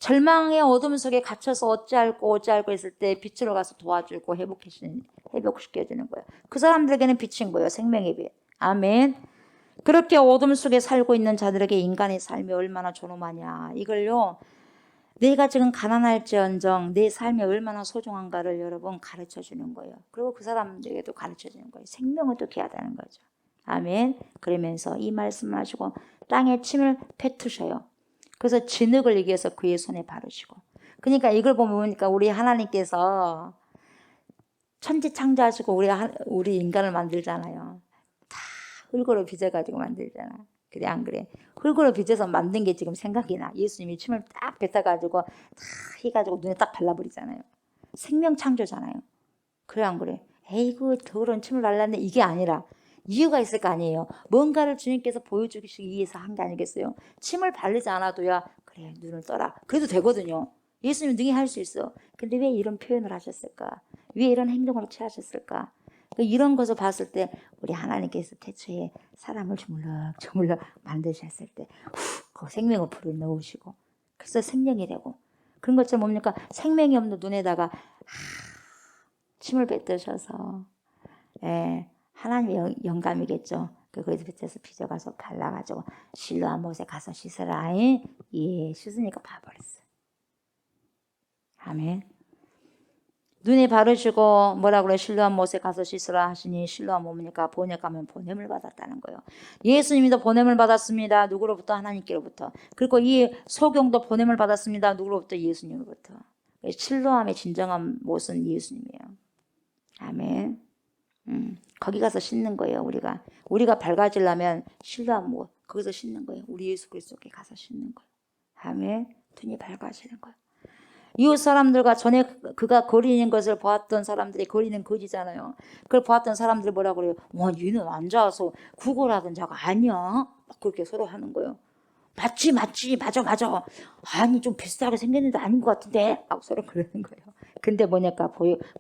S1: 절망의 어둠 속에 갇혀서 어찌할꼬 했을 때 빛으로 가서 도와주고 회복시켜주는 거예요. 그 사람들에게는 빛인 거예요. 생명의 빛. 아멘. 그렇게 어둠 속에 살고 있는 자들에게 인간의 삶이 얼마나 존엄하냐. 이걸요. 내가 지금 가난할지언정 내 삶이 얼마나 소중한가를 여러분 가르쳐 주는 거예요. 그리고 그 사람들에게도 가르쳐 주는 거예요. 생명을 또 귀하다는 거죠. 아멘. 그러면서 이 말씀을 하시고 땅에 침을 뱉으셔요. 그래서 진흙을 이겨서 그의 손에 바르시고. 그러니까 이걸 보니까 우리 하나님께서 천지 창조하시고 우리 인간을 만들잖아요. 다 흙으로 빚어가지고 만들잖아. 그래 안 그래? 흙으로 빚어서 만든 게 지금 생각이 나. 예수님이 침을 딱 뱉어가지고 다 해가지고 눈에 딱 발라버리잖아요. 생명 창조잖아요. 그래 안 그래? 에이구 더러운 침을 발랐네 이게 아니라 이유가 있을 거 아니에요. 뭔가를 주님께서 보여주기 위해서 한 게 아니겠어요? 침을 바르지 않아도야 그래 눈을 떠라. 그래도 되거든요. 예수님 능히 할 수 있어. 근데 왜 이런 표현을 하셨을까? 왜 이런 행동을 취하셨을까? 이런 것을 봤을 때 우리 하나님께서 태초에 사람을 주물럭 만드셨을 때 그 생명을 불어넣으시고 그래서 생명이 되고 그런 것처럼 뭡니까? 생명이 없는 눈에다가 침을 뱉으셔서 하나님의 영감이겠죠. 거기서 뱉어서 빚어가서 발라가지고 실로암 못에 가서 씻으라. 예, 씻으니까 봐버렸어요. 아멘. 눈에 바르시고 뭐라 그래? 실로암 못에 가서 씻으라 하시니 실로암 뭡니까? 번역하면 보냄을 받았다는 거예요. 예수님도 보냄을 받았습니다. 누구로부터? 하나님께로부터. 그리고 이 소경도 보냄을 받았습니다. 누구로부터? 예수님으로부터. 실로암의 진정한 못은 예수님이에요. 아멘. 거기 가서 씻는 거예요. 우리가 밝아지려면 실로암 못 거기서 씻는 거예요. 우리 예수 그리스도께 가서 씻는 거예요. 아멘. 눈이 밝아지는 거예요. 이웃 사람들과 전에 그가 거리는 것을 보았던 사람들이 거리는 거지잖아요. 그걸 보았던 사람들이 뭐라 그래요? 와, 얘는 앉아서 구걸하던 자가 아니야. 막 그렇게 서로 하는 거예요. 맞지, 맞아. 아니 좀 비슷하게 생겼는데 아닌 것 같은데 막 서로 그러는 거예요. 근데 뭐냐까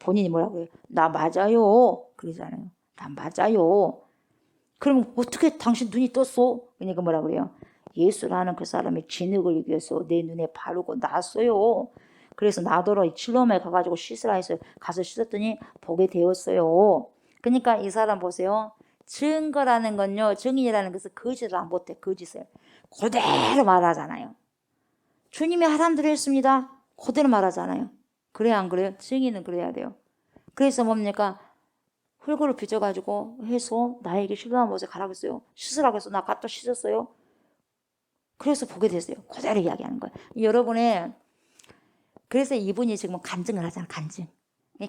S1: 본인이 뭐라 그래요? 나 맞아요. 그러잖아요. 나 맞아요. 그럼 어떻게 당신 눈이 떴어? 그러니까 뭐라 그래요? 예수라는 그 사람이 진흙을 이겨서 내 눈에 바르고 났어요. 그래서 나더러 실로암에 가가지고 씻으라 했어요. 가서 씻었더니 보게 되었어요. 그러니까 이 사람 보세요. 증거라는 건요. 증인이라는 것은 거짓을 안 못해. 거짓을. 그대로 말하잖아요. 주님이 하라는 대로 했습니다. 그대로 말하잖아요. 그래야 안 그래요? 증인은 그래야 돼요. 그래서 뭡니까? 흙으로 빚어가지고 해서 나에게 실로암 못에 가라고 했어요. 씻으라고 해서 나 갔다 씻었어요. 그래서 보게 됐어요. 그대로 이야기하는 거예요. 여러분의 그래서 이분이 지금 간증을 하잖아. 간증.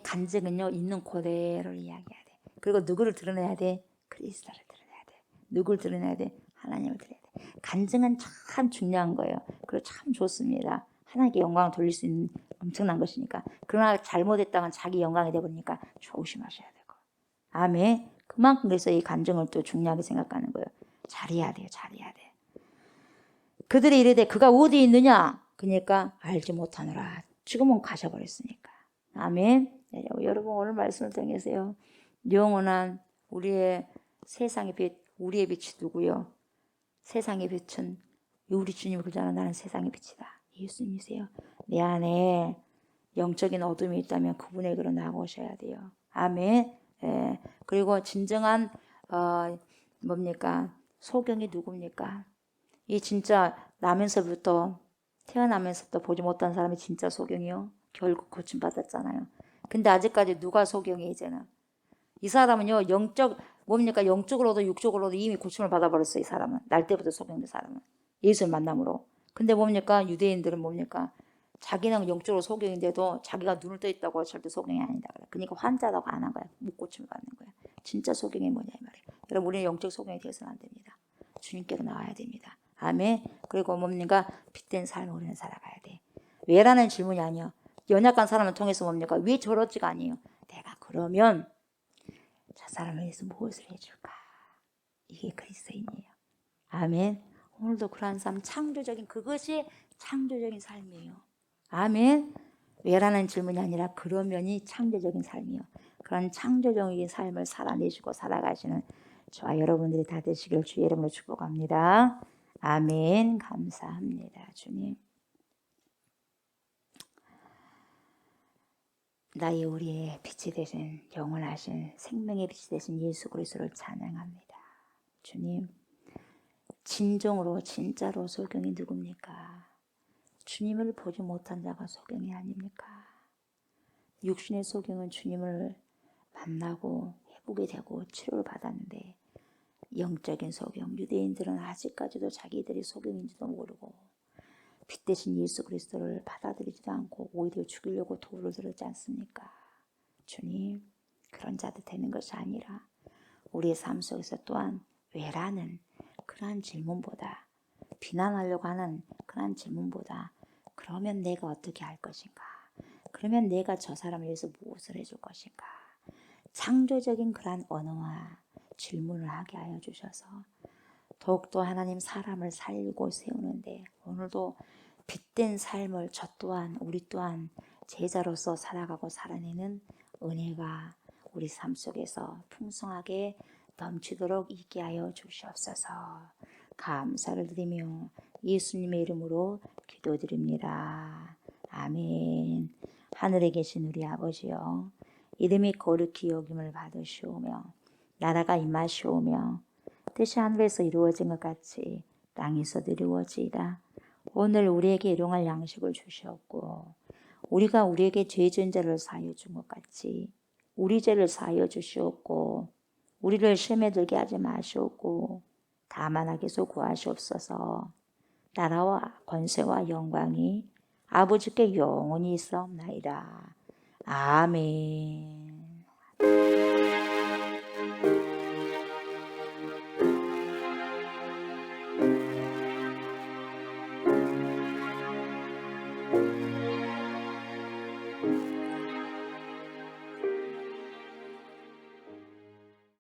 S1: 간증은요. 있는 그대로를 이야기해야 돼. 그리고 누구를 드러내야 돼? 그리스도를 드러내야 돼. 누구를 드러내야 돼? 하나님을 드러내야 돼. 간증은 참 중요한 거예요. 그리고 참 좋습니다. 하나님께 영광을 돌릴 수 있는 엄청난 것이니까. 그러나 잘못했다면 자기 영광이 되버리니까 조심하셔야 되고. 아멘. 그만큼 그래서 이 간증을 또 중요하게 생각하는 거예요. 잘해야 돼요. 잘해야 돼. 그들이 이르되 그가 어디 있느냐? 그러니까 알지 못하노라. 지금은 가셔버렸으니까. 아멘. 네, 여러분 오늘 말씀을 통해서요. 영원한 우리의 세상의 빛, 우리의 빛이 누구요? 세상의 빛은 우리 주님이 그러잖아. 나는 세상의 빛이다. 예수님이세요. 내 안에 영적인 어둠이 있다면 그분에게로 나아오셔야 돼요. 아멘. 예. 그리고 진정한 뭡니까? 소경이 누굽니까? 이 진짜 태어나면서부터 보지 못한 사람이 진짜 소경이요. 결국 고침받았잖아요. 근데 아직까지 누가 소경이 이제는? 이 사람은요, 영적으로도 육적으로도 이미 고침을 받아버렸어요. 이 사람은. 날 때부터 소경된 사람은. 예수를 만남으로. 근데 유대인들은 자기는 영적으로 소경인데도 자기가 눈을 떠 있다고 절대 소경이 아니다. 그러니까 환자라고 안 한 거야. 못 고침을 받는 거야. 진짜 소경이 뭐냐 이 말이에요. 여러분 우리는 영적 소경이 되어서는 안 됩니다. 주님께로 나와야 됩니다. 아멘. 그리고 빛된 삶을 우리는 살아가야 돼. 왜라는 질문이 아니요. 연약한 사람을 통해서 왜 저렇지가 아니에요. 내가 그러면 저 사람을 위해서 무엇을 해줄까? 이게 그리스도인이에요. 아멘. 오늘도 그러한 삶, 그것이 창조적인 삶이에요. 아멘. 왜라는 질문이 아니라 그러면이 창조적인 삶이요. 그런 창조적인 삶을 살아내시고 살아가시는 저와 여러분들이 다 되시길 주의 이름으로 축복합니다. 아멘. 감사합니다. 주님. 나의 우리의 빛이 되신 영원하신 생명의 빛이 되신 예수 그리스도를 찬양합니다. 주님. 진정으로 진짜로 소경이 누굽니까? 주님을 보지 못한 자가 소경이 아닙니까? 육신의 소경은 주님을 만나고 회복이 되고 치료를 받았는데 영적인 소경, 유대인들은 아직까지도 자기들이 소경인지도 모르고 빛 대신 예수 그리스도를 받아들이지도 않고 오히려 죽이려고 도를 들었지 않습니까? 주님, 그런 자들 되는 것이 아니라 우리의 삶 속에서 또한 왜라는 그러한 질문보다 비난하려고 하는 그러한 질문보다 그러면 내가 어떻게 할 것인가? 그러면 내가 저 사람을 위해서 무엇을 해줄 것인가? 창조적인 그러한 언어와 질문을 하게 하여 주셔서 더욱더 하나님 사람을 살리고 세우는데 오늘도 빛된 삶을 우리 또한 제자로서 살아가고 살아내는 은혜가 우리 삶 속에서 풍성하게 넘치도록 있게 하여 주시옵소서. 감사를 드리며 예수님의 이름으로 기도드립니다. 아멘. 하늘에 계신 우리 아버지여, 이름이 거룩히 여김을 받으시오며 나라가 임하시오며 뜻이 하늘에서 이루어진 것 같이 땅에서도 이루어지이다. 오늘 우리에게 일용할 양식을 주시옵고 우리가 우리에게 죄 지은 자를 사하여 준 것 같이 우리 죄를 사하여 주시옵고 우리를 시험에 들게 하지 마시옵고 다만 악에서 구하시옵소서. 나라와 권세와 영광이 아버지께 영원히 있사옵나이다. 아멘.